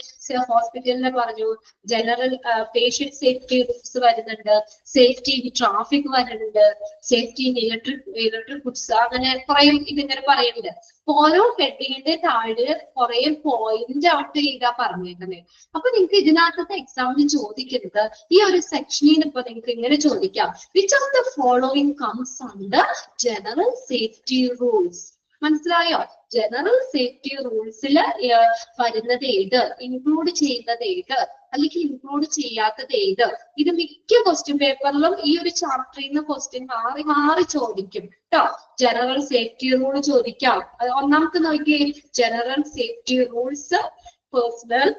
ഹോസ്പിറ്റലിന് പറഞ്ഞു, ജനറൽ പേഷ്യന്റ് സേഫ്റ്റി റൂൾസ് വരുന്നുണ്ട്, സേഫ്റ്റി ഇൻ ട്രാഫിക് വരുന്നുണ്ട്, സേഫ്റ്റി ഇൻ ഇലക്ട്രിക് ഗുഡ്സ്, അങ്ങനെ കുറെ ഇതിങ്ങനെ പറയുന്നുണ്ട്. ഓരോ ഹെഡിങ്ങിന്റെ താഴെ കുറെ പോയിന്റ് ഔട്ട് ചെയ്താ പറഞ്ഞേക്കുന്നത്. അപ്പൊ നിങ്ങൾക്ക് ഇതിനകത്ത് എക്സാമിന് ചോദിക്കുന്നത് ഈ ഒരു സെക്ഷനിൽ ഇപ്പൊ നിങ്ങൾക്ക് ഇങ്ങനെ ചോദിക്കാം, which of the following comes under general safety rules? മനസ്സിലായോ? ജനറൽ സേഫ്റ്റി റൂൾസിൽ വരുന്നത് ഏത്, ഇൻക്ലൂഡ് ചെയ്യുന്നത് ഏത്, അല്ലെങ്കിൽ ഇൻക്ലൂഡ് ചെയ്യാത്തത് ഏത്? ഇത് മിക്ക ക്വസ്റ്റ്യൻ പേപ്പറിലും ഈ ഒരു ചാപ്റ്ററിൽ നിന്ന് ക്വസ്റ്റ്യൻ മാറി മാറി ചോദിക്കും കേട്ടോ. ജനറൽ സേഫ്റ്റി റൂൾ ചോദിക്കാം. ഒന്നാമത്തെ നോക്കിയേ, ജനറൽ സേഫ്റ്റി റൂൾസ് പേഴ്സണൽ.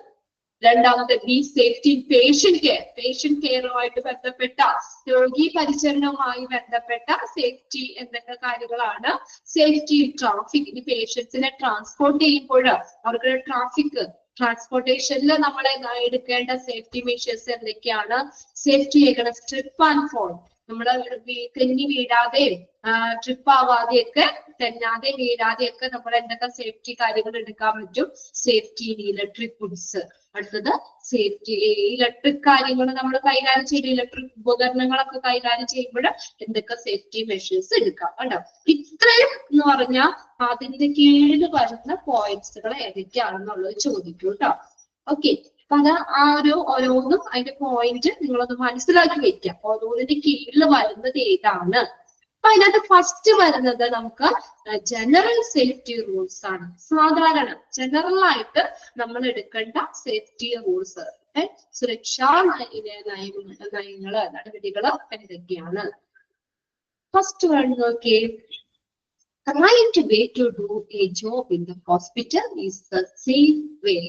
രണ്ടാമത്തെ ബി സേഫ്റ്റി പേഷ്യന്റ് കെയറുമായിട്ട് ബന്ധപ്പെട്ട രോഗി പരിചരണവുമായി ബന്ധപ്പെട്ട സേഫ്റ്റി എന്തൊക്കെ കാര്യങ്ങളാണ്? സേഫ്റ്റി ട്രാഫിക്, ഈ പേഷ്യൻസിനെ ട്രാൻസ്പോർട്ട് ചെയ്യുമ്പോൾ അവർക്ക് ട്രാൻസ്പോർട്ടേഷനിൽ നമ്മൾ എടുക്കേണ്ട സേഫ്റ്റി മെഷേഴ്സ് എന്തൊക്കെയാണ്? Safety against trip and fall, നമ്മള് തെന്നി വീഴാതെയും ട്രിപ്പ് ആവാതെയൊക്കെ തെന്നാതെ വീഴാതെയൊക്കെ നമ്മൾ എന്തൊക്കെ സേഫ്റ്റി കാര്യങ്ങൾ എടുക്കാൻ പറ്റും? Safety in electric goods. അടുത്തത് സേഫ്റ്റി ഇലക്ട്രിക് കാര്യങ്ങൾ നമ്മൾ കൈകാര്യം ചെയ്ത് ഇലക്ട്രിക് ഉപകരണങ്ങളൊക്കെ കൈകാര്യം ചെയ്യുമ്പോൾ എന്തൊക്കെ സേഫ്റ്റി മെഷേഴ്സ് എടുക്കാം കേട്ടോ. ഇത്രയും എന്ന് പറഞ്ഞാൽ അതിന്റെ കീഴിൽ വരുന്ന പോയിന്റ്സുകൾ ഏതൊക്കെയാണെന്നുള്ളത് ചോദിക്കും കേട്ടോ. ഓക്കെ, അപ്പൊ അത് ഓരോന്നും അതിന്റെ പോയിന്റ് നിങ്ങളൊന്ന് മനസ്സിലാക്കി വെക്കാം. ഓരോന്നിന്റെ കീഴിൽ വരുന്നത് ഏതാണ്? അപ്പൊ അതിനകത്ത് ഫസ്റ്റ് വരുന്നത് നമുക്ക് ജനറൽ സേഫ്റ്റി റൂൾസ് ആണ്. സാധാരണ ജനറൽ ആയിട്ട് നമ്മൾ എടുക്കേണ്ട സേഫ്റ്റി റൂൾസ്, സുരക്ഷാ നയങ്ങള് നടപടികള് എന്തൊക്കെയാണ്? ഫസ്റ്റ് വൺ നോക്കിയേ, right way to do a job in the hospital is the safe way.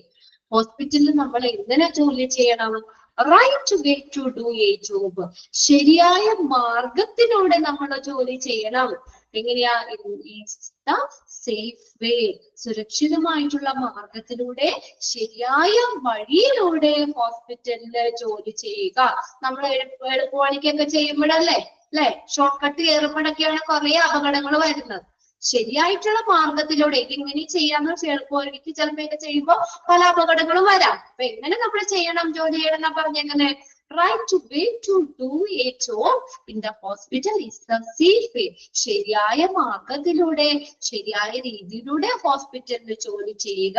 ഹോസ്പിറ്റലിൽ നമ്മൾ എങ്ങനെ ജോലി ചെയ്യണം? Right way to do a job, ശരിയായ മാർഗത്തിലൂടെ നമ്മൾ ജോലി ചെയ്യണം. എങ്ങനെയാ? സേഫ് വേ, സുരക്ഷിതമായിട്ടുള്ള മാർഗത്തിലൂടെ ശരിയായ വഴിയിലൂടെ ഹോസ്പിറ്റലില് ജോലി ചെയ്യുക. നമ്മൾ എളുപ്പവഴിക്കൊക്കെ ചെയ്യുമ്പോഴല്ലേ ഷോർട്ട് കട്ട് കയറുമ്പോഴൊക്കെയാണ് കുറെ അപകടങ്ങൾ വരുന്നത്. ശരിയായിട്ടുള്ള മാർഗത്തിലൂടെ എങ്ങനെ ചെയ്യാന്ന് എളുപ്പവഴിക്ക് ചിലപ്പോഴൊക്കെ ചെയ്യുമ്പോൾ പല അപകടങ്ങളും വരാം. അപ്പൊ എങ്ങനെ നമ്മൾ ചെയ്യണം, ജോലി ചെയ്യണം എന്നാ പറഞ്ഞെങ്ങനെ? Right way to do a job in the hospital is the safe way. ശരിയായ മാർഗത്തിലൂടെ ശരിയായ രീതിയിലൂടെ ഹോസ്പിറ്റലിൽ ജോലി ചെയ്യുക.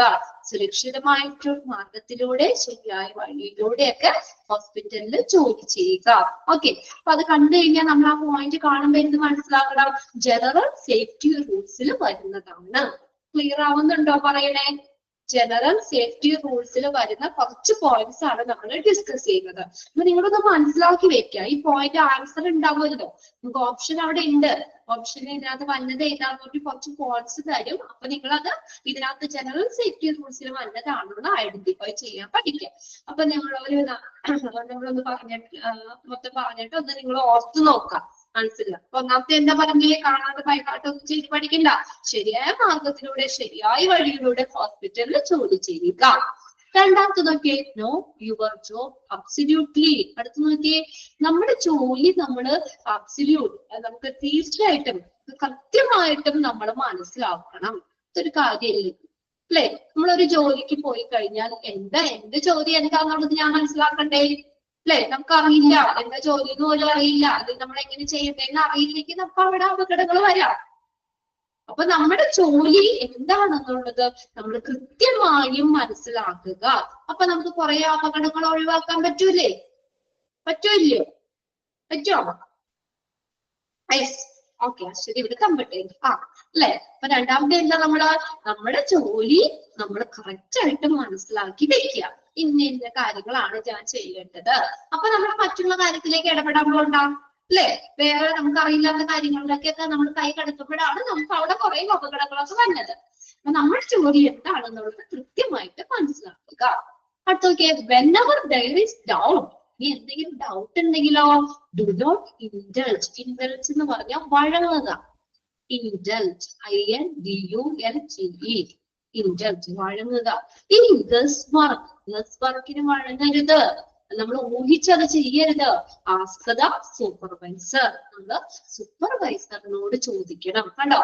സുരക്ഷിതമായിട്ടുള്ള മാർഗത്തിലൂടെ ശരിയായ വഴിയിലൂടെയൊക്കെ ഹോസ്പിറ്റലിൽ ജോലി ചെയ്യുക. ഓക്കെ, അപ്പൊ അത് കണ്ടു കഴിഞ്ഞാൽ നമ്മൾ ആ പോയിന്റ് കാണുമ്പോൾ എന്ത് മനസ്സിലാക്കണം? ജനറൽ സേഫ്റ്റി റൂൾസിൽ വരുന്നതാണ്. ക്ലിയർ ആവുന്നുണ്ടോ പറയണേ? ജനറൽ സേഫ്റ്റി റൂൾസിൽ വരുന്ന കുറച്ച് പോയിന്റ്സ് ആണ് നമ്മൾ ഡിസ്കസ് ചെയ്യുന്നത്. അപ്പൊ നിങ്ങളൊന്ന് മനസ്സിലാക്കി വെക്കുക. ഈ പോയിന്റ് ആൻസർ ഉണ്ടാവുമല്ലോ, നമുക്ക് ഓപ്ഷൻ അവിടെ ഉണ്ട്. ഓപ്ഷൻ ഇതിനകത്ത് വന്നത് ഏതാണെന്ന് കുറച്ച് പോയിന്റ്സ് തരും. അപ്പൊ നിങ്ങളത് ഇതിനകത്ത് ജനറൽ സേഫ്റ്റി റൂൾസിൽ വന്നതാണെന്ന് ഐഡന്റിഫൈ ചെയ്യാൻ പഠിക്കുക. അപ്പൊ നമ്മളൊന്ന് പറഞ്ഞിട്ട് മൊത്തം പറഞ്ഞിട്ട് ഒന്ന് നിങ്ങൾ ഓർത്ത് നോക്കാം. മനസ്സിലായി? അപ്പൊ ഒന്നാമത്തെ എന്താ പറഞ്ഞേ? കാണാതെ ബൈഹാർട്ടൊന്നും ചെയ്ത് പഠിക്കണ്ട. ശരിയായ മാർഗത്തിലൂടെ ശരിയായ വഴിയിലൂടെ ഹോസ്പിറ്റലിൽ ജോലി ചെയ്യുക. രണ്ടാമത്തെ നോക്കിയേ, നോ യുവർ ജോബ് അബ്സല്യൂട്ട്ലി. അടുത്ത് നോക്കിയേ, നമ്മുടെ ജോലി നമ്മള് അബ്സല്യൂട്ട് നമുക്ക് തീർച്ചയായിട്ടും കൃത്യമായിട്ടും നമ്മൾ മനസ്സിലാക്കണം. ഇതൊരു കാര്യമില്ല അല്ലെ? നമ്മളൊരു ജോലിക്ക് പോയി കഴിഞ്ഞാൽ എന്ത് ജോലി എന്താന്നുള്ളത് ഞാൻ മനസ്സിലാക്കണ്ടേ? അല്ലെ? നമുക്കറിയില്ല എന്താ ജോലി എന്ന് പോലും അറിയില്ല. അത് നമ്മൾ എങ്ങനെ ചെയ്യണ്ടെന്ന് അറിയില്ലെങ്കിൽ നമുക്ക് അവിടെ അപകടങ്ങൾ വരാം. അപ്പൊ നമ്മുടെ ജോലി എന്താണെന്നുള്ളത് നമ്മൾ കൃത്യമായും മനസ്സിലാക്കുക. അപ്പൊ നമുക്ക് കുറെ അപകടങ്ങൾ ഒഴിവാക്കാൻ പറ്റൂലേ? പറ്റൂല്ലോ? പറ്റുമോ? യെസ്. ഓക്കെ, ശരി. ഇവിടെ കമ്പട്ടെ അല്ലെ? അപ്പൊ രണ്ടാമത്തെ എന്താ? നമ്മുടെ ജോലി നമ്മൾ കറക്റ്റ് ആയിട്ട് മനസ്സിലാക്കി വെക്കുക. ഇന്ന കാര്യങ്ങളാണ് ഞാൻ ചെയ്യേണ്ടത്. അപ്പൊ നമ്മൾ മറ്റുള്ള കാര്യത്തിലേക്ക് ഇടപെടാൻ പോകണ്ടാം അല്ലെ? വേറെ നമുക്ക് അറിയില്ലാത്ത കാര്യങ്ങളിലേക്കൊക്കെ നമ്മൾ കൈ കടത്തുമ്പോഴാണ് നമുക്ക് അവിടെ കുറെ അപകടങ്ങളൊക്കെ വന്നത്. അപ്പൊ നമ്മുടെ ജോലി എന്താണെന്നുള്ളത് കൃത്യമായിട്ട് മനസ്സിലാക്കുക. അടുത്ത നോക്കിയേ, whenever there is doubt, ഇനി എന്തെങ്കിലും ഡൗട്ട് ഉണ്ടെങ്കിലോ ഡു നോട്ട് ഇൻഡൽജ്. ഇൻഡൽജ് എന്ന് പറഞ്ഞാൽ വഴങ്ങുക. ഇൻഡൽജ്, INDULGE, ഇൻഡൽജ് വഴങ്ങുക. ഇനി ഗസ് വർക്കിന് വഴങ്ങരുത്. നമ്മൾ ഊഹിച്ചത് ചെയ്യരുത്. Ask the supervisor. നമ്മള് സൂപ്പർവൈസറിനോട് ചോദിക്കണം. കണ്ടോ,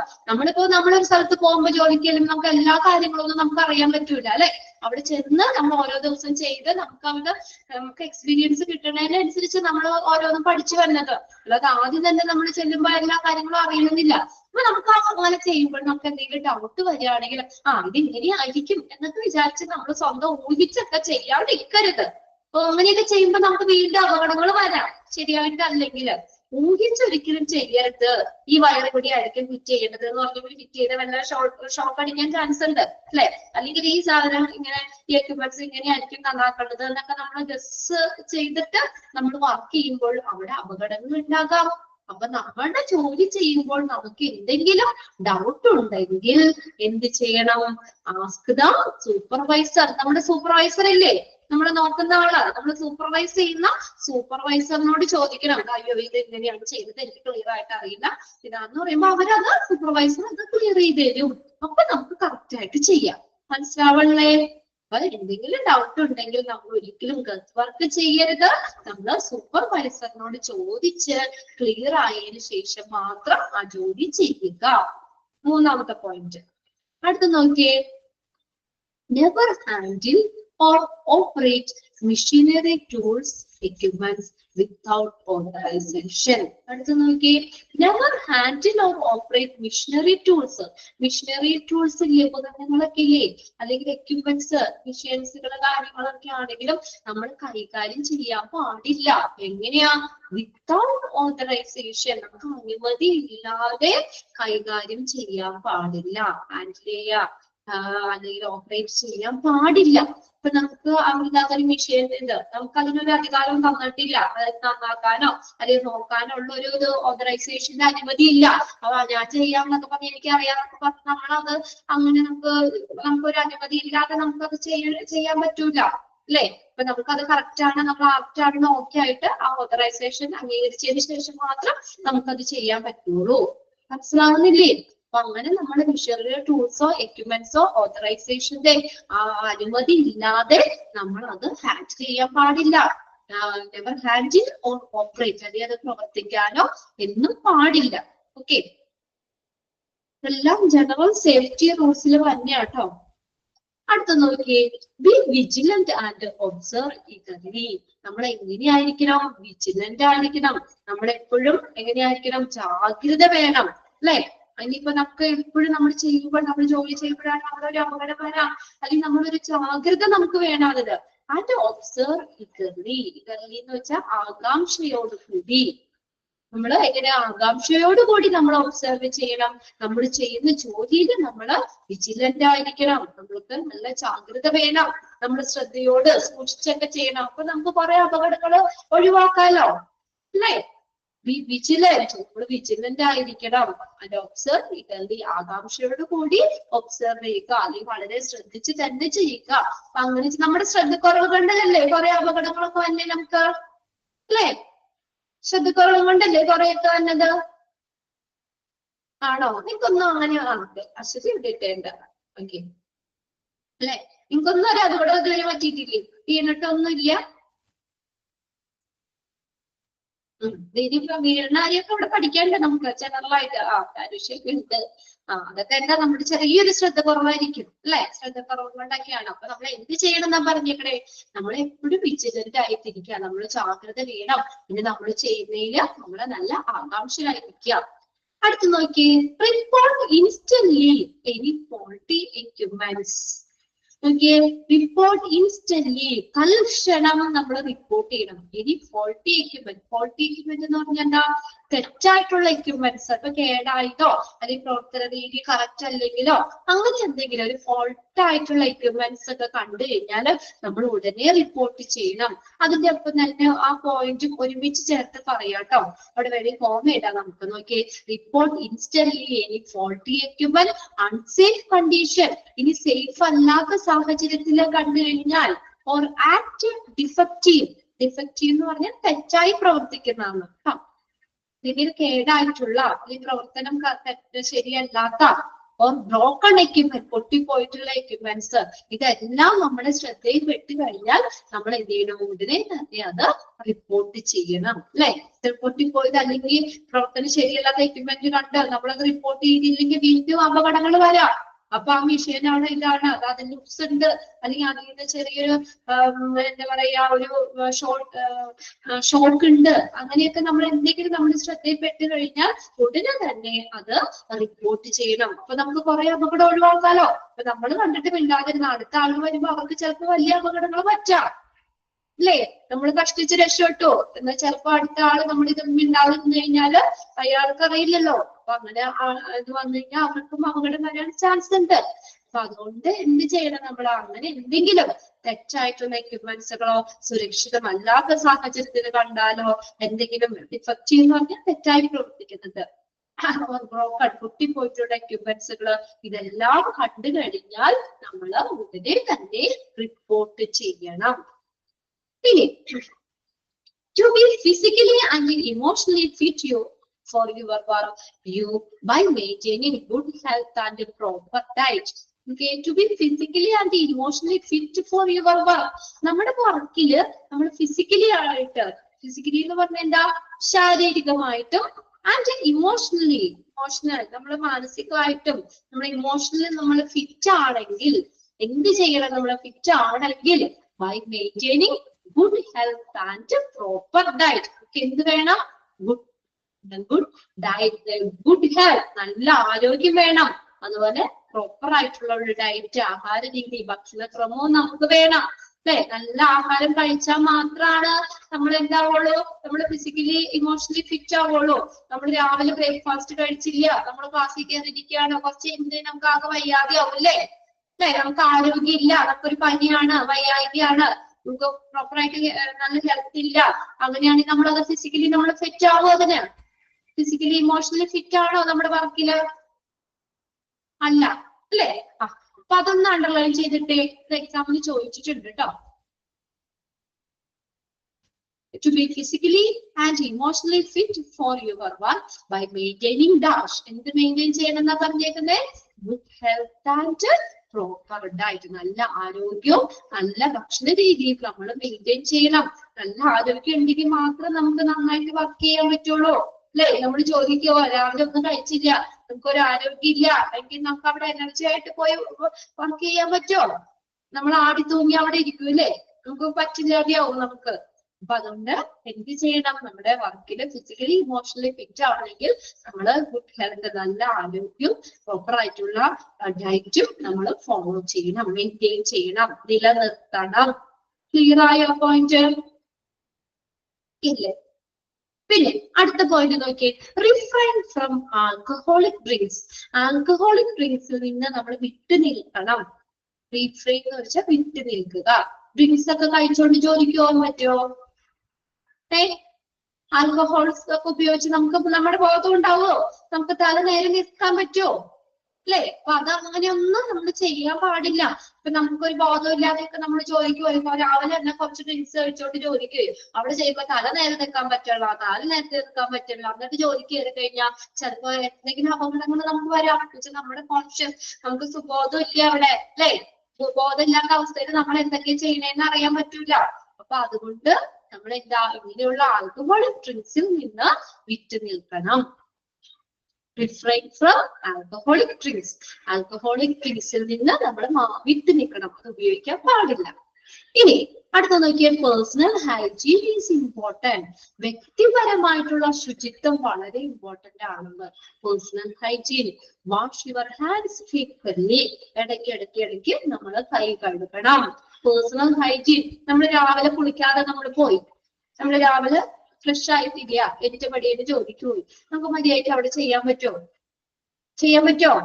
നമ്മളൊരു സ്ഥലത്ത് പോകുമ്പോൾ ജോലിക്ക് നമുക്ക് എല്ലാ കാര്യങ്ങളൊന്നും നമുക്ക് അറിയാൻ പറ്റൂല അല്ലെ? അവിടെ ചെന്ന് നമ്മൾ ഓരോ ദിവസം ചെയ്ത് നമുക്ക് എക്സ്പീരിയൻസ് കിട്ടുന്നതിനനുസരിച്ച് നമ്മൾ ഓരോന്നും പഠിച്ചു വരുന്നത്. അല്ലാതെ ആദ്യം തന്നെ നമ്മൾ ചെല്ലുമ്പോൾ എല്ലാ കാര്യങ്ങളും അറിയണമെന്നില്ല. അപ്പൊ നമുക്ക് അങ്ങനെ ചെയ്യുമ്പോൾ നമുക്ക് എന്തെങ്കിലും ഡൗട്ട് വരികയാണെങ്കിൽ ഇത് ഇങ്ങനെയായിരിക്കും എന്നൊക്കെ വിചാരിച്ച് നമ്മൾ സ്വന്തം ഊഹിച്ചൊക്കെ ചെയ്യാണ്ടിരിക്കരുത്. അപ്പൊ അങ്ങനെയൊക്കെ ചെയ്യുമ്പോ നമുക്ക് വീണ്ടും അപകടങ്ങൾ വരാം. ശരിയായിട്ടല്ലെങ്കിൽ ഊഹിച്ചൊരിക്കലും ചെയ്യരുത്. ഈ വയറ് കൂടി ആയിരിക്കും ഫിറ്റ് ചെയ്യേണ്ടത് എന്ന് പറഞ്ഞാൽ ഫിറ്റ് ചെയ്ത വല്ല ഷോക്ക് അടിക്കാൻ ചാൻസ് ഉണ്ട് അല്ലെ? അല്ലെങ്കിൽ ഈ സാധനം ഇങ്ങനെ ഈ എക്യുപ്മെന്റ്സ് ഇങ്ങനെയായിരിക്കും നന്നാക്കേണ്ടത് എന്നൊക്കെ നമ്മൾ ഗസ് ചെയ്തിട്ട് നമ്മൾ വർക്ക് ചെയ്യുമ്പോൾ അവിടെ അപകടങ്ങൾ ഉണ്ടാകാം. അപ്പൊ നമ്മളുടെ ജോലി ചെയ്യുമ്പോൾ നമുക്ക് എന്തെങ്കിലും ഡൗട്ട് ഉണ്ടെങ്കിൽ എന്ത് ചെയ്യണം? Ask the supervisor. നമ്മുടെ സൂപ്പർവൈസർ ഇല്ലേ, നമ്മൾ നോക്കുന്ന ആള്, നമ്മൾ സൂപ്പർവൈസ് ചെയ്യുന്ന സൂപ്പർവൈസറിനോട് ചോദിക്കണം. അയ്യോ ഇത് എങ്ങനെയാണ് ചെയ്തത്, എനിക്ക് ക്ലിയർ ആയിട്ട് അറിയില്ല, ഇതാന്ന് പറയുമ്പോ അവരത് സൂപ്പർവൈസർ അത് ക്ലിയർ ചെയ്ത് തരും. അപ്പൊ നമുക്ക് കറക്റ്റ് ആയിട്ട് ചെയ്യാം. മനസ്സിലാവണേ? അപ്പൊ എന്തെങ്കിലും ഡൗട്ട് ഉണ്ടെങ്കിൽ നമ്മൾ ഒരിക്കലും ഗസ് വർക്ക് ചെയ്യരുത്. നമ്മൾ സൂപ്പർവൈസറിനോട് ചോദിച്ച് ക്ലിയർ ആയതിനു ശേഷം മാത്രം ആ ജോലി ചെയ്യുക. മൂന്നാമത്തെ പോയിന്റ് അടുത്ത് നോക്കിയേ, never handle or operate machinery, tools, equipments without authorization. അടുത്ത നോക്കിയേ, never handle or operate machinery tools. Machinery tools ഉപകരണങ്ങളൊക്കെ ഇല്ലേ, അല്ലെങ്കിൽ എക്യുപ്മെന്റ്സ്, മെഷീൻസുകൾ, കാര്യങ്ങളൊക്കെ ആണെങ്കിലും നമ്മൾ കൈകാര്യം ചെയ്യാൻ പാടില്ല. എങ്ങനെയാ? Without authorisation. നമുക്ക് അനുമതി ഇല്ലാതെ കൈകാര്യം ചെയ്യാൻ പാടില്ല. ഹാൻഡിൽ ചെയ്യാ അല്ലെങ്കിൽ ഓപ്പറേറ്റ് ചെയ്യാൻ പാടില്ല. ഇപ്പൊ നമുക്ക് ഒരു മെഷീൻ ഉണ്ട്, നമുക്ക് അതിനൊരു അധികാരം തന്നിട്ടില്ല. അതായത് നന്നാക്കാനോ അല്ലെങ്കിൽ നോക്കാനോ ഉള്ള ഒരു ഓതറൈസേഷന്റെ അനുമതി ഇല്ല. അപ്പൊ ഞാൻ ചെയ്യാമെന്നൊക്കെ പറഞ്ഞ് എനിക്കറിയാമെന്നൊക്കെ പറഞ്ഞ് നമ്മളത് അങ്ങനെ നമുക്കൊരു അനുമതി ഇല്ലാതെ നമുക്കത് ചെയ്യാൻ പറ്റൂല അല്ലെ? അപ്പൊ നമുക്കത് കറക്റ്റ് ആണ്, നമ്മൾ ആപ്റ്റ് ആണ്, ഓക്കെ ആയിട്ട് ആ ഓതറൈസേഷൻ അംഗീകരിച്ചതിന് ശേഷം മാത്രം നമുക്കത് ചെയ്യാൻ പറ്റുള്ളൂ. മനസ്സിലാവുന്നില്ലേ? അപ്പൊ അങ്ങനെ നമ്മുടെ മെഷീനറി ടൂൾസോ എക്യുപ്മെന്റ്സോ ഓതറൈസേഷന്റെ അനുമതി ഇല്ലാതെ നമ്മൾ അത് ഹാൻഡിൽ ചെയ്യാൻ പാടില്ല. നെവർ ഹാൻഡിൽ ഓർ ഓപ്പറേറ്റ്, അല്ലെങ്കിൽ അത് പ്രവർത്തിക്കാനോ എന്നും പാടില്ല. ഓക്കെ, എല്ലാം ജനറൽ സേഫ്റ്റി റൂൾസിൽ തന്നെയാട്ടോ. അടുത്ത നോക്കിയേ, B vigilant and observe eagerly. നമ്മൾ എങ്ങനെയായിരിക്കണം? വിജിലന്റ് ആയിരിക്കണം. നമ്മൾ എപ്പോഴും എങ്ങനെയായിരിക്കണം? ജാഗ്രത വേണം, അല്ലെ? ഇനിയിപ്പോ നമുക്ക് എപ്പോഴും നമ്മൾ ചെയ്യുമ്പോൾ, നമ്മൾ ജോലി ചെയ്യുമ്പോഴാണ് നമ്മളൊരു അപകടം വരാം, അല്ലെങ്കിൽ നമ്മളൊരു ജാഗ്രത നമുക്ക് വേണം അതില്. And observe eagerly. ഈഗർലി എന്ന് വെച്ചാൽ ആകാംക്ഷയോട് കൂടി. നമ്മൾ എങ്ങനെ ആകാംക്ഷയോടുകൂടി നമ്മൾ ഒബ്സർവ് ചെയ്യണം. നമ്മൾ ചെയ്യുന്ന ജോലിയിൽ നമ്മൾ വിജിലന്റ് ആയിരിക്കണം. നമ്മൾക്ക് നല്ല ജാഗ്രത വേണം. നമ്മൾ ശ്രദ്ധയോട് സൂക്ഷിച്ചൊക്കെ ചെയ്യണം. അപ്പൊ നമുക്ക് കുറെ അപകടങ്ങൾ ഒഴിവാക്കാലോ, അല്ലേ? B vigilant. നമ്മൾ വിജിലന്റ് ആയിരിക്കണം. അത് ഒബ്സർവ് ഈഗർലി. ആകാംക്ഷയോട് കൂടി ഒബ്സർവ് ചെയ്യുക, അല്ലെങ്കിൽ വളരെ ശ്രദ്ധിച്ച് തന്നെ ചെയ്യുക. അപ്പൊ അങ്ങനെ നമ്മുടെ ശ്രദ്ധക്കുറവ് കൊണ്ടല്ലേ കുറെ അപകടങ്ങളൊക്കെ വന്നേ നമുക്ക്, അല്ലേ? ശ്രദ്ധക്കുറവ് കൊണ്ടല്ലേ കുറെയൊക്കെ വന്നത്, ആണോ? നിങ്ങൾക്കൊന്നും അങ്ങനെ അശ്വതി ഇട്ടിട്ടേണ്ട, ഓക്കെ അല്ലെ? നിങ്ങൾക്കൊന്നും ഒരു അപകടം ഇതുവരെ പറ്റിയിട്ടില്ലേ? വീണിട്ടൊന്നുമില്ല? ഇനിയിപ്പോ വീഴുന്ന കാര്യമൊക്കെ ഇവിടെ പഠിക്കാണ്ട് നമുക്ക് ജനറലായിട്ട്. പരീക്ഷയൊക്കെ ഉണ്ട്. അതൊക്കെ എന്താ, നമ്മുടെ ചെറിയൊരു ശ്രദ്ധ കുറവായിരിക്കും, അല്ലെ? ശ്രദ്ധ കുറവ് കൊണ്ടൊക്കെയാണ്. അപ്പൊ നമ്മൾ എന്ത് ചെയ്യണം എന്നാ പറഞ്ഞേക്കണേ? നമ്മൾ എപ്പോഴും വിജിലന്റ് ആയിട്ടിരിക്കുക. നമ്മൾ ജാഗ്രത വേണം. പിന്നെ നമ്മൾ ചെയ്യുന്നതില് നമ്മള് നല്ല ആകാംക്ഷയിലായിരിക്കുക. അടുത്ത് നോക്കി, report instantly any faulty equipments. Okay, report instantly. തൽക്ഷണം നമ്മൾ റിപ്പോർട്ട് ചെയ്യണം. ഇനി ഫോൾട്ടി എക്യുപ്മെന്റ്. ഫോൾട്ടി എക്യുപ്മെന്റ് എന്ന് പറഞ്ഞാൽ എന്താ? തെറ്റായിട്ടുള്ള എക്യുപ്മെന്റ്സ്. ഇപ്പൊ കേടായിട്ടോ, അല്ലെങ്കിൽ പ്രവർത്തന രീതി കറക്റ്റ് അല്ലെങ്കിലോ, അങ്ങനെ എന്തെങ്കിലും ഒരു ഫോൾട്ട് ആയിട്ടുള്ള എക്യുപ്മെന്റ്സ് ഒക്കെ കണ്ടു കഴിഞ്ഞാൽ നമ്മൾ ഉടനെ റിപ്പോർട്ട് ചെയ്യണം. അതിന്റെ ഒപ്പം തന്നെ ആ പോയിന്റ് ഒരുമിച്ച് ചേർത്ത് പറയാട്ടോ. അവിടെ വേണമെങ്കിൽ ഫോം ഇടാം നമുക്ക്. നോക്കി, report instantly any faulty equipment unsafe condition. ഇനി സേഫ് അല്ലാത്ത സാഹചര്യത്തിൽ കണ്ടു കഴിഞ്ഞാൽ, ഓർ ആക്ട് ഡിഫക്റ്റീവ്. ഡിഫക്റ്റീവ് എന്ന് പറഞ്ഞാൽ തെറ്റായി പ്രവർത്തിക്കുന്നതാണ് കേട്ടോ. ഇതിന് കേടായിട്ടുള്ള, ഈ പ്രവർത്തനം ശരിയല്ലാത്ത, ഓർ ബ്രോക്കൺ എക്യുപ്മെന്റ്, പൊട്ടിപ്പോയിട്ടുള്ള എക്യുപ്മെന്റ്സ്, ഇതെല്ലാം നമ്മുടെ ശ്രദ്ധയിൽ പെട്ടു കഴിഞ്ഞാൽ നമ്മൾ എന്ത് ചെയ്യണം? ഉടനെ തന്നെ അത് റിപ്പോർട്ട് ചെയ്യണം, അല്ലെ? പൊട്ടിപ്പോയത് അല്ലെങ്കിൽ പ്രവർത്തനം ശരിയല്ലാത്ത എക്യുപ്മെന്റ് കണ്ട് നമ്മളത് റിപ്പോർട്ട് ചെയ്തില്ലെങ്കിൽ വീണ്ടും അപകടങ്ങൾ വരാം. അപ്പൊ ആ മെഷീനാണ് ഇതാണ്, അത് അതിന്റെ ലൂസ് ഉണ്ട്, അല്ലെങ്കിൽ അതിന്റെ ചെറിയൊരു എന്താ പറയാ, ഒരു ഷോക്ക് ഉണ്ട്. അങ്ങനെയൊക്കെ നമ്മൾ എന്തെങ്കിലും നമ്മുടെ ശ്രദ്ധയിൽപ്പെട്ട് കഴിഞ്ഞാൽ ഉടനെ തന്നെ അത് റിപ്പോർട്ട് ചെയ്യണം. അപ്പൊ നമുക്ക് കുറെ അപകടം ഒഴിവാക്കാലോ. അപ്പൊ നമ്മൾ കണ്ടിട്ട് മിണ്ടാതിരുന്ന അടുത്ത ആൾ വരുമ്പോ അവർക്ക് ചിലപ്പോൾ വലിയ അപകടങ്ങൾ പറ്റാം, അല്ലേ? നമ്മൾ കഷ്ടിച്ച് രക്ഷപ്പെട്ടു എന്നാൽ ചിലപ്പോ അടുത്ത ആള് നമ്മൾ ഇത് മിണ്ടാതിരുന്നു കഴിഞ്ഞാല് അയാൾക്ക് അറിയില്ലല്ലോ. അപ്പൊ അങ്ങനെ ഇത് വന്നു കഴിഞ്ഞാൽ അവർക്കും അപകടം വരാൻ ചാൻസ് ഉണ്ട്. അപ്പൊ അതുകൊണ്ട് എന്ത് ചെയ്യണം? നമ്മൾ അങ്ങനെ എന്തെങ്കിലും തെറ്റായിട്ടുള്ള എക്യുപ്മെന്റ്സുകളോ സുരക്ഷിതമല്ലാത്ത സാഹചര്യത്തിൽ കണ്ടാലോ, എന്തെങ്കിലും ഡിഫക്റ്റീവ് എന്ന് പറഞ്ഞാൽ തെറ്റായി പ്രവർത്തിക്കുന്നത്, ബ്രോക്കൺ പൊട്ടിപ്പോയിട്ടുള്ള എക്യുപ്മെന്റ്സുകള്, ഇതെല്ലാം കണ്ടു കഴിഞ്ഞാൽ നമ്മൾ ഉടനെ തന്നെ റിപ്പോർട്ട് ചെയ്യണം. ഇനി, to be physically and emotionally fit for your work, you by maintaining good health and proper diet. Okay, to be physically and emotionally fit for your work. നമ്മുടെ വർക്കില് നമ്മൾ ഫിസിക്കലി ആയിട്ട്, ഫിസിക്കലി എന്ന് പറഞ്ഞാൽ എന്താ? ശാരീരികമായിട്ടും, ആൻഡ് ഇമോഷണലി, നമ്മൾ മാനസികമായിട്ടും നമ്മൾ ഇമോഷണലി നമ്മൾ ഫിറ്റ് ആണെങ്കിൽ എന്ത് ചെയ്യണം? നമ്മൾ ഫിറ്റ് ആണെങ്കിൽ by maintaining good health and proper diet. എന്ത് വേണം? ഗുഡ് ഡയറ്റ്, ഗുഡ് ഹെൽത്ത്, നല്ല ആരോഗ്യം വേണം. അതുപോലെ പ്രോപ്പർ ആയിട്ടുള്ള ഒരു ഡയറ്റ്, ആഹാര രീതി, ഭക്ഷണക്രമവും നമുക്ക് വേണം, അല്ലെ? നല്ല ആഹാരം കഴിച്ചാൽ മാത്രമാണ് നമ്മൾ എന്താവുള്ളൂ? നമ്മൾ ഫിസിക്കലി ഇമോഷണലി ഫിറ്റ് ആവുള്ളൂ. നമ്മൾ രാവിലെ ബ്രേക്ക്ഫാസ്റ്റ് കഴിച്ചില്ല, നമ്മൾ ക്ലാസ്സിൽ കയറിയിരിക്കുകയാണ്, കുറച്ച് കഴിഞ്ഞ് നമുക്ക് ആകെ വയ്യാതെ ആവും, അല്ലേ? നമുക്ക് ആരോഗ്യം ഇല്ല, നമുക്കൊരു പനിയാണ്, വയ്യായ്കയാണ്, നമുക്ക് പ്രോപ്പറായിട്ട് നല്ല ഹെൽത്ത് ഇല്ല, അങ്ങനെയാണെങ്കിൽ നമ്മളത് ഫിസിക്കലി നമ്മൾ ഫിറ്റ് ആവും. അതിന് ഫിസിക്കലി ഇമോഷണലി ഫിറ്റ് ആണോ നമ്മുടെ വർക്കില്? അല്ല, അല്ലേ? അപ്പൊ അതൊന്ന് അണ്ടർലൈൻ ചെയ്തിട്ട് എക്സാമിന് ചോദിച്ചിട്ടുണ്ട് കേട്ടോ. To be physically and emotionally fit for your work by maintaining dash. എന്ത് മെയിൻറ്റെയിൻ ചെയ്യണം എന്നാ പറഞ്ഞേക്കുന്നത്? Good health and proper diet. നല്ല ആരോഗ്യവും നല്ല ഭക്ഷണ രീതിയും നമ്മൾ മെയിൻറ്റെയിൻ ചെയ്യണം. നല്ല ആരോഗ്യം ഉണ്ടെങ്കിൽ മാത്രം നമുക്ക് നന്നായിട്ട് വർക്ക് ചെയ്യാൻ പറ്റുള്ളൂ, അല്ലെ? നമ്മൾ ചോദിക്കോ, രാവിലെ ഒന്നും കഴിച്ചില്ല, നമുക്കൊരു ആരോഗ്യം ഇല്ല, എങ്കിൽ നമുക്ക് അവിടെ എനർജി ആയിട്ട് പോയി വർക്ക് ചെയ്യാൻ പറ്റുമോ? നമ്മൾ ആടി തൂങ്ങി അവിടെ ഇരിക്കൂലേ, നമുക്ക് പറ്റില്ലാതെയാവും നമുക്ക്. അപ്പൊ അതുകൊണ്ട് എന്ത് ചെയ്യണം, നമ്മുടെ വർക്കില് ഫിസിക്കലി ഇമോഷണലി ഫിറ്റ് ആവണമെങ്കിൽ നമ്മള് ഗുഡ് ഹെൽത്ത്, നല്ല ആരോഗ്യം, പ്രോപ്പർ ആയിട്ടുള്ള ഡയറ്റും നമ്മൾ ഫോളോ ചെയ്യണം, മെയിൻറ്റെയിൻ ചെയ്യണം, നിലനിർത്തണം. ക്ലിയർ ആയോ പോയിന്റ്? ഇല്ലേ? പിന്നെ അടുത്ത പോയിന്റ് നോക്കിയേ, refrain from alcoholic drinks. Alcoholic ഡ്രിങ്ക്സിൽ നിന്ന് നമ്മൾ വിട്ടു നിൽക്കണം. റീഫ്രെയിൻ എന്ന് വെച്ചാൽ വിട്ടു നിൽക്കുക. ഡ്രിങ്ക്സ് ഒക്കെ കഴിച്ചുകൊണ്ട് ജോലിക്ക് പോകാൻ പറ്റുമോ? ആൽക്കഹോൾസ് ഒക്കെ ഉപയോഗിച്ച് നമുക്ക് നമ്മുടെ ബോധം ഉണ്ടാവോ? നമുക്ക് തല നേരെ നിൽക്കാൻ പറ്റുമോ? അല്ലെ? അപ്പൊ അത് അങ്ങനെയൊന്നും നമ്മൾ ചെയ്യാൻ പാടില്ല. ഇപ്പൊ നമുക്കൊരു ബോധം ഇല്ലാതെയൊക്കെ നമ്മൾ ജോലിക്ക് വരുമ്പോ രാവിലെ തന്നെ കുറച്ച് ഡ്രിങ്ക്സ് കഴിച്ചോണ്ട് ജോലിക്ക് വരും. അവിടെ ചെയ്യുമ്പോ തല നേരെ നിൽക്കാൻ പറ്റില്ല, കാല് നേരത്തെ നിൽക്കാൻ പറ്റില്ല. എന്നിട്ട് ജോലിക്ക് കയറി കഴിഞ്ഞാൽ ചിലപ്പോ എന്തെങ്കിലും അപകടങ്ങൾ നമുക്ക് വരാം. നമ്മുടെ കോൺഷ്യസ്, നമുക്ക് സുബോധം ഇല്ല അവിടെ, അല്ലെ? സുബോധം ഇല്ലാത്ത അവസ്ഥയിൽ നമ്മൾ എന്തൊക്കെ ചെയ്യണേന്ന് അറിയാൻ പറ്റൂല. അപ്പൊ അതുകൊണ്ട് നമ്മൾ എന്താ, ഇങ്ങനെയുള്ള ആൽക്കഹോളിക് ഡ്രിങ്ക്സിൽ നിന്ന് വിട്ടു നിൽക്കണം. Refrain from alcoholic drinks. Alcoholic ഡ്രിങ്ക്സിൽ നിന്ന് നമ്മൾ വിട്ടു നിൽക്കണം, അത് ഉപയോഗിക്കാൻ പാടില്ല. ഇനി അടുത്ത നോക്കിയാൽ പേഴ്സണൽ ഹൈജീൻ ഈസ് ഇമ്പോർട്ടന്റ്. വ്യക്തിപരമായിട്ടുള്ള ശുചിത്വം വളരെ ഇമ്പോർട്ടന്റ് ആണെന്ന്. Personal hygiene, wash your hands frequently. ഇടയ്ക്ക് നമ്മൾ കൈ കഴുകണം. പേഴ്സണൽ ഹൈജീൻ, നമ്മൾ രാവിലെ കുളിക്കാതെ നമ്മൾ പോയി, നമ്മൾ രാവിലെ ഫ്രഷ് ആയിട്ടില്ല, ഏറ്റപടിയായിട്ട് ജോലിക്ക് പോയി, നമുക്ക് മതിയായിട്ട് അവിടെ ചെയ്യാൻ പറ്റുമോ? ചെയ്യാൻ പറ്റുമോ?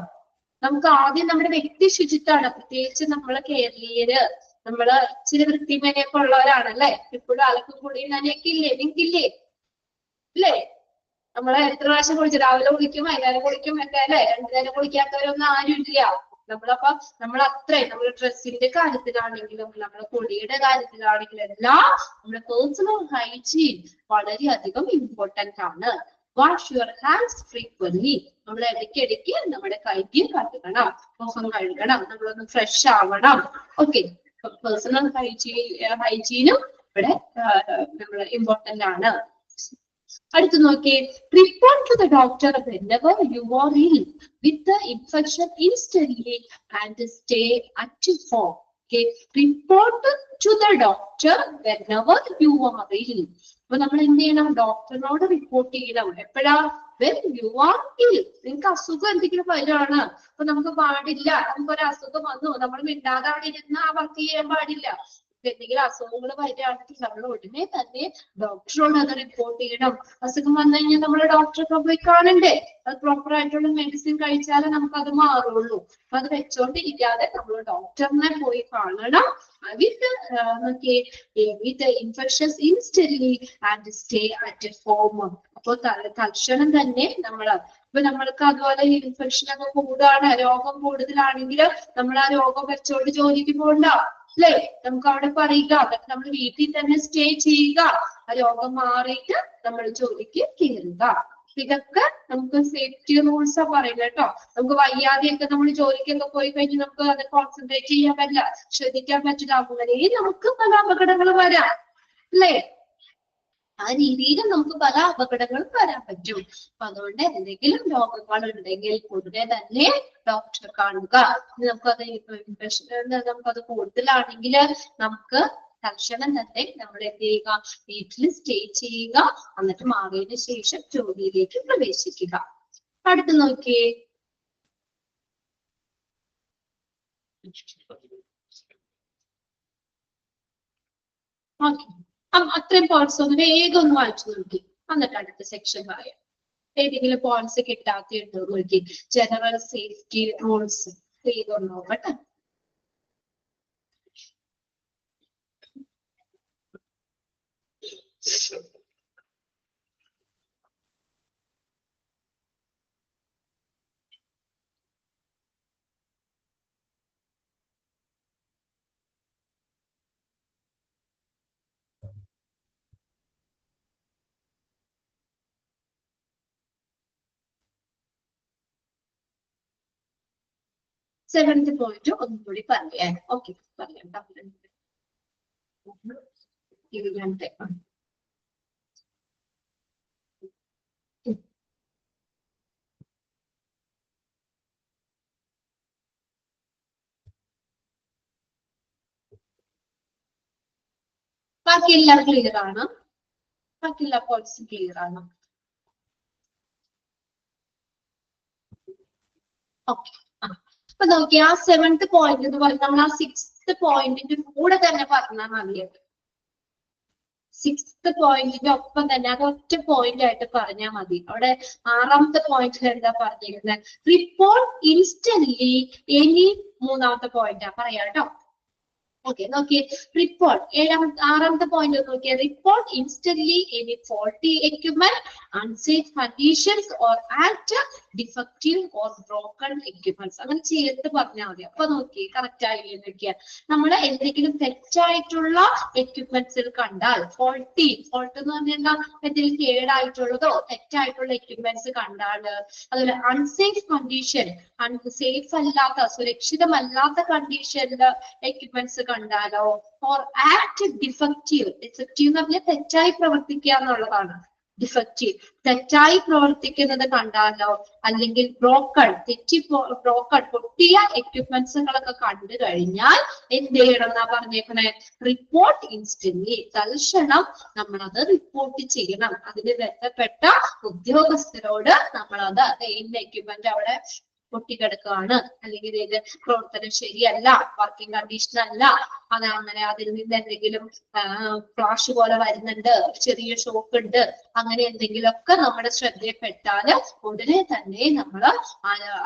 നമുക്ക് ആദ്യം നമ്മുടെ വ്യക്തി ശുചിത്വമാണ്. പ്രത്യേകിച്ച് നമ്മള് കേരളീയര്, നമ്മള് ഇച്ചിരി വൃത്തിമേനയൊക്കെ ഉള്ളവരാണല്ലേ. ഇപ്പോഴും അലക്കും കുളിയും നനയൊക്കെ ഇല്ലേ? നിങ്ങൾക്കില്ലേ? ഇല്ലേ? നമ്മളെ എത്ര പ്രാവശ്യം കുളിച്ചു? രാവിലെ കുളിക്കും, വൈകുന്നേരം കുളിക്കും ഒക്കെ അല്ലെ. 2 നേരം കുളിക്കാത്തവരൊന്നും ആരും ഇല്ല. നമ്മളപ്പോ നമ്മൾ അത്രയും നമ്മുടെ ഡ്രസ്സിന്റെ കാര്യത്തിലാണെങ്കിലും നമ്മുടെ കുളിയുടെ കാര്യത്തിലാണെങ്കിലും എല്ലാം നമ്മുടെ പേഴ്സണൽ ഹൈജീൻ വളരെയധികം ഇമ്പോർട്ടന്റ് ആണ്. Wash your hands frequently. നമ്മൾ ഇടയ്ക്കിടയ്ക്ക് നമ്മുടെ കൈക്ക് കഴുകണം, മുഖം കഴുകണം, നമ്മളൊന്ന് ഫ്രഷ് ആവണം. ഓക്കെ, പേഴ്സണൽ ഹൈജീനും ഇവിടെ നമ്മൾ ഇമ്പോർട്ടന്റ് ആണ്. അടുത്ത് നോക്കിയേ, report to the doctor whenever you are ill with the infection instantly and stay at home. Okay, report to the doctor whenever you are ill. അപ്പൊ നമ്മൾ എന്ത് ചെയ്യണം? ഡോക്ടറിനോട് റിപ്പോർട്ട് ചെയ്യണം. എപ്പോഴാ? when you are ill. നിങ്ങൾക്ക് അസുഖം എന്തെങ്കിലും വരികയാണ്, അപ്പൊ നമുക്ക് പാടില്ല. നമുക്കൊരു അസുഖം വന്നു, നമ്മൾ മിണ്ടാതെ അവിടെ ഇരുന്ന് ആ വർക്ക് ചെയ്യാൻ പാടില്ല. എന്തെങ്കിലും അസുഖങ്ങൾ വരികയാണെങ്കിൽ നമ്മൾ ഉടനെ തന്നെ ഡോക്ടറോട് അത് റിപ്പോർട്ട് ചെയ്യണം. അസുഖം വന്നു കഴിഞ്ഞാൽ നമ്മൾ ഡോക്ടറെ പോയി കാണണ്ടേ? അത് പ്രോപ്പർ ആയിട്ടുള്ള മെഡിസിൻ കഴിച്ചാലേ നമുക്ക് അത് മാറുള്ളൂ. അപ്പൊ അത് വെച്ചോണ്ടിരിക്കാതെ നമ്മൾ ഡോക്ടറിനെ പോയി കാണണം. With infections instantly and stay at home. അപ്പൊ തൽക്ഷണം തന്നെ ഇപ്പൊ നമ്മൾക്ക് അതുപോലെ ഇൻഫെക്ഷൻ ഒക്കെ കൂടാണ്, രോഗം കൂടുതലാണെങ്കിൽ നമ്മൾ ആ രോഗം വെച്ചോണ്ട് ജോലിക്ക് പോകണ്ട, അല്ലേ? നമുക്ക് അവിടെ പറയുക, അതൊക്കെ നമ്മൾ വീട്ടിൽ തന്നെ സ്റ്റേ ചെയ്യുക. ആ രോഗം മാറിയിട്ട് നമ്മൾ ജോലിക്ക് കയറുക. ഇതൊക്കെ നമുക്ക് സേഫ്റ്റി റൂൾസാ പറയുന്നത് കേട്ടോ. നമുക്ക് വയ്യാതെയൊക്കെ നമ്മൾ ജോലിക്കൊക്കെ പോയി കഴിഞ്ഞ് നമുക്ക് അത് കോൺസെൻട്രേറ്റ് ചെയ്യാൻ പറ്റില്ല, ശ്രദ്ധിക്കാൻ പറ്റില്ല. അങ്ങനെ നമുക്ക് പല അപകടങ്ങൾ വരാം, അല്ലേ? ആ രീതിയിൽ നമുക്ക് പല അപകടങ്ങളും വരാൻ പറ്റും. അപ്പൊ അതുകൊണ്ട് എന്തെങ്കിലും രോഗങ്ങൾ ഉണ്ടെങ്കിൽ പൊതുവെ തന്നെ ഡോക്ടറെ കാണുക. നമുക്കത് ഇൻഫെക്ഷൻ നമുക്കത് കൂടുതലാണെങ്കിൽ നമുക്ക് തൽക്ഷണം തന്നെ നമ്മൾ എന്ത് ചെയ്യുക? വീട്ടിൽ സ്റ്റേ ചെയ്യുക. എന്നിട്ട് മാറിയതിനു ശേഷം ജോലിയിലേക്ക് പ്രവേശിക്കുക. അടുത്ത് നോക്കിയേ, ഓക്കെ, അത്രയും പോയിന്റ്സ് ഒന്ന് വേഗം ഒന്ന് വായിച്ചു നോക്കി, എന്നിട്ട് അടുത്ത സെക്ഷൻ പറയാം. ഏതെങ്കിലും പോയിന്റ്സ് കിട്ടാത്തയുണ്ടോ നോക്കി. ജനറൽ സേഫ്റ്റി റൂൾസ് വേഗം നോക്കട്ടെ. സെവൻത് പോയിന്റ് ഒന്നുകൂടി പറയാം. ഓക്കെ, പറയാം. ബാക്കിയെല്ലാം ക്ലിയർ ആണ്? ബാക്കിയെല്ലാ പോയിന്റ്സും ക്ലിയർ ആണ്? ഓക്കെ. അപ്പൊ നോക്കി ആ 7th പോയിന്റ് എന്ന് പറയുന്നത് നമ്മൾ ആ 6th പോയിന്റിന്റെ കൂടെ തന്നെ പറഞ്ഞാൽ മതിയത്. 6th പോയിന്റിന്റെ ഒപ്പം തന്നെ അത് ഒറ്റ പോയിന്റ് ആയിട്ട് പറഞ്ഞാൽ മതി. അവിടെ 6ാമത്തെ പോയിന്റിൽ എന്താ പറഞ്ഞിരുന്നത്? റിപ്പോർട്ട് ഇൻസ്റ്റന്റ്ലി എനി, 3ാമത്തെ പോയിന്റ് പറയാം കേട്ടോ. ഓക്കെ, നോക്കിയേ റിപ്പോർട്ട് 6ാമത്തെ പോയിന്റ് നോക്കിയേ, report instantly any faulty equipment, unsafe conditions or act defective or broken equipments. അങ്ങനെ ചേർത്ത് പറഞ്ഞാൽ മതി. അപ്പൊ നോക്കി കറക്റ്റ് ആയില്ലേ നോക്കിയാ, നമ്മൾ എന്തെങ്കിലും തെറ്റായിട്ടുള്ള എക്യുപ്മെന്റ്സിൽ കണ്ടാൽ, ഫോൾട്ട് എന്ന് പറഞ്ഞാൽ എന്തെങ്കിലും കേടായിട്ടുള്ളതോ തെറ്റായിട്ടുള്ള എക്യുപ്മെന്റ്സ് കണ്ടാൽ, അതുപോലെ അൺസേഫ് കണ്ടീഷൻ, സേഫ് അല്ലാത്ത സുരക്ഷിതമല്ലാത്ത കണ്ടീഷനിൽ എക്യുപ്മെന്റ്സ് കണ്ടാലോ, ഓർ ആക്ട് ഡിഫക്റ്റീവ്, ഡിഫക്റ്റീവ് എന്ന് പറഞ്ഞാൽ തെറ്റായി പ്രവർത്തിക്കുക എന്നുള്ളതാണ്. ഡിഫക്റ്റീവ് തെറ്റായി പ്രവർത്തിക്കുന്നത് കണ്ടാലോ, അല്ലെങ്കിൽ ബ്രോക്കൺ പൊട്ടിയ എക്യുപ്മെന്റ്സുകളൊക്കെ കണ്ടു കഴിഞ്ഞാൽ എന്ത് ചെയ്യണം എന്നാ പറഞ്ഞേക്കണേ? റിപ്പോർട്ട് ഇൻസ്റ്റന്റ്ലി, തൽക്ഷണം നമ്മളത് റിപ്പോർട്ട് ചെയ്യണം. അതിന് ബന്ധപ്പെട്ട ഉദ്യോഗസ്ഥരോട് നമ്മളത് ഇന്ന എക്യുപ്മെന്റ് അവിടെ പൊട്ടിക്കിടക്കുകയാണ്, അല്ലെങ്കിൽ ഇത് പ്രവർത്തനം ശരിയല്ല, വർക്കിംഗ് കണ്ടീഷൻ അല്ല, അങ്ങനെ അതിൽ നിന്ന് എന്തെങ്കിലും ഫ്ലാഷ് പോലെ വരുന്നുണ്ട്, ചെറിയ ഷോക്ക് ഉണ്ട്, അങ്ങനെ എന്തെങ്കിലുമൊക്കെ നമ്മുടെ ശ്രദ്ധയിൽപ്പെട്ടാൽ ഉടനെ തന്നെ നമ്മൾ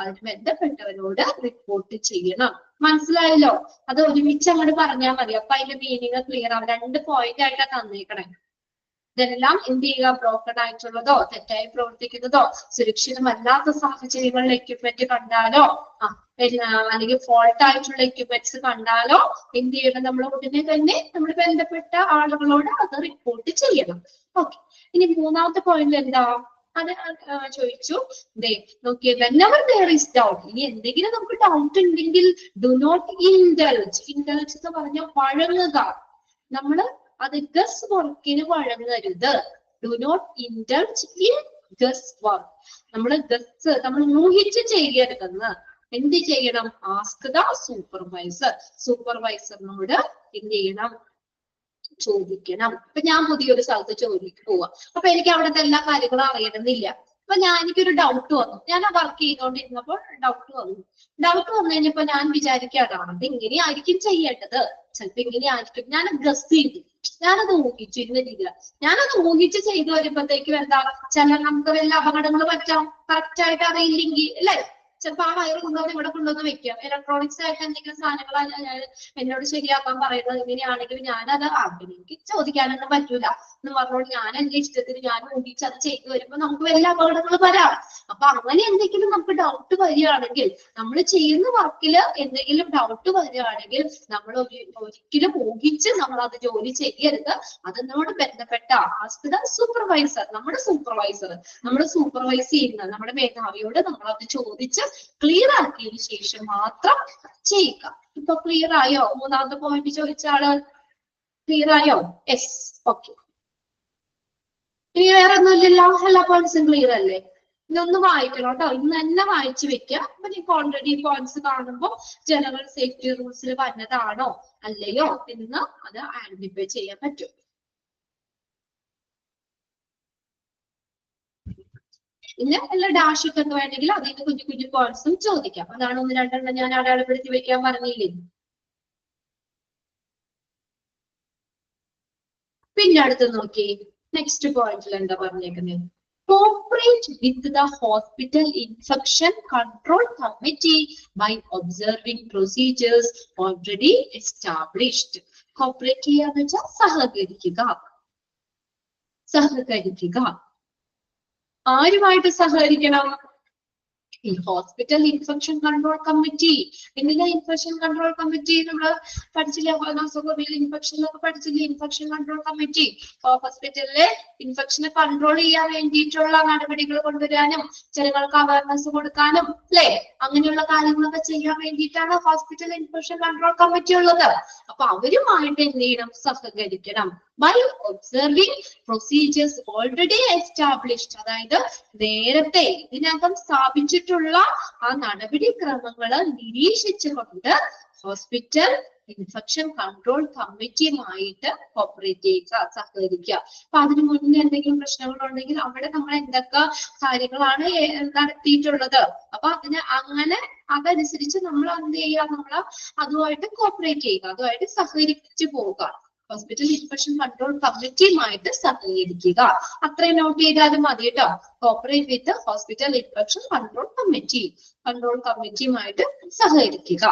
അതിന് ബന്ധപ്പെട്ടവരോട് റിപ്പോർട്ട് ചെയ്യണം. മനസ്സിലായല്ലോ? അത് ഒരുമിച്ച് അങ്ങോട്ട് പറഞ്ഞാൽ മതി. അപ്പൊ അതിന്റെ മീനിങ് ക്ലിയർ ആവും. 2 പോയിന്റ് ആയിട്ടാണ് തന്നേക്കണേ. ഇതെല്ലാം എന്ത് ചെയ്യുക? ബ്രോക്കൺ ആയിട്ടുള്ളതോ തെറ്റായി പ്രവർത്തിക്കുന്നതോ സുരക്ഷിതമല്ലാത്ത സാഹചര്യങ്ങളിൽ എക്യുപ്മെന്റ് കണ്ടാലോ, അല്ലെങ്കിൽ ഫോൾട്ട് ആയിട്ടുള്ള എക്യുപ്മെന്റ്സ് കണ്ടാലോ എന്ത് ചെയ്യണം? നമ്മൾ ഉടനെ തന്നെ നമ്മൾ ബന്ധപ്പെട്ട ആളുകളോട് അത് റിപ്പോർട്ട് ചെയ്യണം. ഓക്കെ, ഇനി 3ാമത്തെ പോയിന്റ് എന്താ? അത് ചോദിച്ചു. നോക്കിയേ, whenever there is doubt, ഇനി എന്തെങ്കിലും നമുക്ക് ഡൗട്ട് ഉണ്ടെങ്കിൽ ഡു നോട്ട് ഇൻഡൽജ്. ഇൻഡൽജ് എന്ന് പറഞ്ഞാൽ വഴങ്ങുക. നമ്മള് അത് ഗസ് വർക്കിന് വഴങ്ങരുത്. Do not indulge in guess work. നമ്മൾ ഊഹിച്ച് ചെയ്യരുതെന്ന് എന്ത് ചെയ്യണം? Ask the supervisor. സൂപ്പർവൈസറിനോട് എന്ത് ചെയ്യണം? ചോദിക്കണം. ഇപ്പൊ ഞാൻ പുതിയൊരു സ്ഥലത്ത് ജോലിക്ക് പോവാ, അപ്പൊ എനിക്ക് അവിടുത്തെ എല്ലാ കാര്യങ്ങളും അറിയണമെന്നില്ല. അപ്പൊ എനിക്കൊരു ഡൗട്ട് വന്നു. ഞാൻ ആ വർക്ക് ചെയ്തുകൊണ്ടിരുന്നപ്പോൾ ഡൗട്ട് വന്നു കഴിഞ്ഞപ്പോ ഞാൻ വിചാരിക്കാണ് അത് ഇങ്ങനെയായിരിക്കും ചെയ്യേണ്ടത്, ചിലപ്പോ ഇങ്ങനെയായിരിക്കും. ഞാൻ ഗസ് ചെയ്തു, ഞാനത് ഊഹിച്ചു. ഇന്ന രീതിയില ഞാനത് ഊഹിച്ച് ചെയ്തു വരുമ്പോഴത്തേക്കും എന്താ, നമുക്ക് വല്ല അപകടങ്ങൾ പറ്റാം. കറക്റ്റ് ആയിട്ട് അറിയില്ലെങ്കിൽ അല്ലെ, ചിലപ്പോ ആ വയറ് കൊണ്ടുവന്ന് ഇവിടെ കൊണ്ടുവന്ന് വെക്കാം. ഇലക്ട്രോണിക്സ് ആയിട്ട് എന്തെങ്കിലും സാധനങ്ങൾ എന്നോട് ശരിയാക്കാൻ പറയുന്നത് ഇങ്ങനെയാണെങ്കിൽ ഞാനത് എനിക്ക് ചോദിക്കാനൊന്നും പറ്റൂല എന്ന് പറഞ്ഞോണ്ട് ഞാൻ എന്റെ ഇഷ്ടത്തിന് ഞാൻ ഊഹിച്ച് അത് ചെയ്തു വരുമ്പോ നമുക്ക് വലിയ അപകടങ്ങൾ വരാം. അപ്പൊ അങ്ങനെ എന്തെങ്കിലും നമുക്ക് ഡൗട്ട് വരികയാണെങ്കിൽ, നമ്മൾ ചെയ്യുന്ന വർക്കില് എന്തെങ്കിലും ഡൗട്ട് വരികയാണെങ്കിൽ നമ്മൾ ഒരിക്കലും ഊഹിച്ച് നമ്മൾ അത് ജോലി ചെയ്യരുത്. അതിനോട് ബന്ധപ്പെട്ട സൂപ്പർവൈസർ, നമ്മുടെ സൂപ്പർവൈസ് ചെയ്യുന്ന നമ്മുടെ മേധാവിയോട് നമ്മൾ അത് ചോദിച്ച് ക്ലിയർ ആക്കിയതിനു ശേഷം മാത്രം ചെയ്യുക. ഇപ്പൊ ക്ലിയർ ആയോ? 3ാമത്തെ പോയിന്റ് ചോദിച്ച ആള് ക്ലിയർ ആയോ? Yes, okay. ഇനി വേറെ ഒന്നുമില്ലല്ലോ, എല്ലാ പോയിന്റ്സും ക്ലിയർ അല്ലേ? ഇതൊന്ന് വായിക്കണം കേട്ടോ, ഇന്ന് തന്നെ വായിച്ചു വെക്കുക. അപ്പൊ നിങ്ങൾക്ക് ഓൾറെഡി പോയിന്റ്സ് കാണുമ്പോൾ ജനറൽ സേഫ്റ്റി റൂൾസിൽ വരുന്നതാണോ അല്ലയോ എന്ന് അത് ഐഡന്റിഫൈ ചെയ്യാൻ പറ്റും. പിന്നെ എല്ലാ ഡാഷ് ഒക്കെ വേണമെങ്കിൽ അതിന് കുഞ്ഞു കുഞ്ഞു പോയിന്റ്സും ചോദിക്കാം. അതാണ് 1-2 ഞാൻ അടയാളപ്പെടുത്തി വെക്കാൻ പറഞ്ഞില്ലേ. പിന്നെ അടുത്ത് നോക്കി, നെക്സ്റ്റ് പോയിന്റിൽ എന്താ പറഞ്ഞേക്കുന്നത്? Cooperate with the hospital infection control committee by observing procedures already established. Cooperate ചെയ്യാന്ന് വെച്ചാൽ സഹകരിക്കുക. ആരുമായിട്ട് സഹകരിക്കണം? ഈ ഹോസ്പിറ്റൽ ഇൻഫെക്ഷൻ കൺട്രോൾ കമ്മിറ്റി. എന്തിനാ ഇൻഫെക്ഷൻ കൺട്രോൾ കമ്മിറ്റി? നമ്മൾ പഠിച്ചില്ലേ, ഇൻഫെക്ഷൻ എന്നൊക്കെ പഠിച്ചില്ലേ? ഇൻഫെക്ഷൻ കൺട്രോൾ കമ്മിറ്റി ഹോസ്പിറ്റലിലെ ഇൻഫെക്ഷനെ കൺട്രോൾ ചെയ്യാൻ വേണ്ടിയിട്ടുള്ള നടപടികൾ കൊണ്ടുവരാനും ജനങ്ങൾക്ക് അവയർനെസ് കൊടുക്കാനും അല്ലെ, അങ്ങനെയുള്ള കാര്യങ്ങളൊക്കെ ചെയ്യാൻ വേണ്ടിയിട്ടാണ് ഹോസ്പിറ്റൽ ഇൻഫെക്ഷൻ കൺട്രോൾ കമ്മിറ്റി ഉള്ളത്. അപ്പൊ അവരുമായിട്ട് എന്ത് ചെയ്യണം? സഹകരിക്കണം. by observing procedures already established. അതായത് നേരത്തെ ഇതിനകം സ്ഥാപിച്ചിട്ടുള്ള ആ നടപടിക്രമങ്ങൾ നിരീക്ഷിച്ചുകൊണ്ട് ഹോസ്പിറ്റൽ ഇൻഫെക്ഷൻ കൺട്രോൾ കമ്മിറ്റിയുമായിട്ട് കോപ്പറേറ്റ് ചെയ്യുക, സഹകരിക്കുക. അപ്പൊ അതിനു മുന്നേ എന്തെങ്കിലും പ്രശ്നങ്ങളുണ്ടെങ്കിൽ അവിടെ നമ്മൾ എന്തൊക്കെ കാര്യങ്ങളാണ് നടത്തിയിട്ടുള്ളത്, അപ്പൊ അതിന് അങ്ങനെ അതനുസരിച്ച് നമ്മൾ എന്ത് ചെയ്യുക, നമ്മൾ അതുമായിട്ട് കോപ്പറേറ്റ് ചെയ്യുക, അതുമായിട്ട് സഹകരിച്ചു പോവുക. ഹോസ്പിറ്റൽ ഇൻഫെക്ഷൻ കൺട്രോൾ കമ്മിറ്റിയുമായിട്ട് സഹകരിക്കുക. അത്രയും നോട്ട് ചെയ്താലും മതി കേട്ടോ. Cooperate with hospital infection control കമ്മിറ്റിയുമായിട്ട് സഹകരിക്കുക.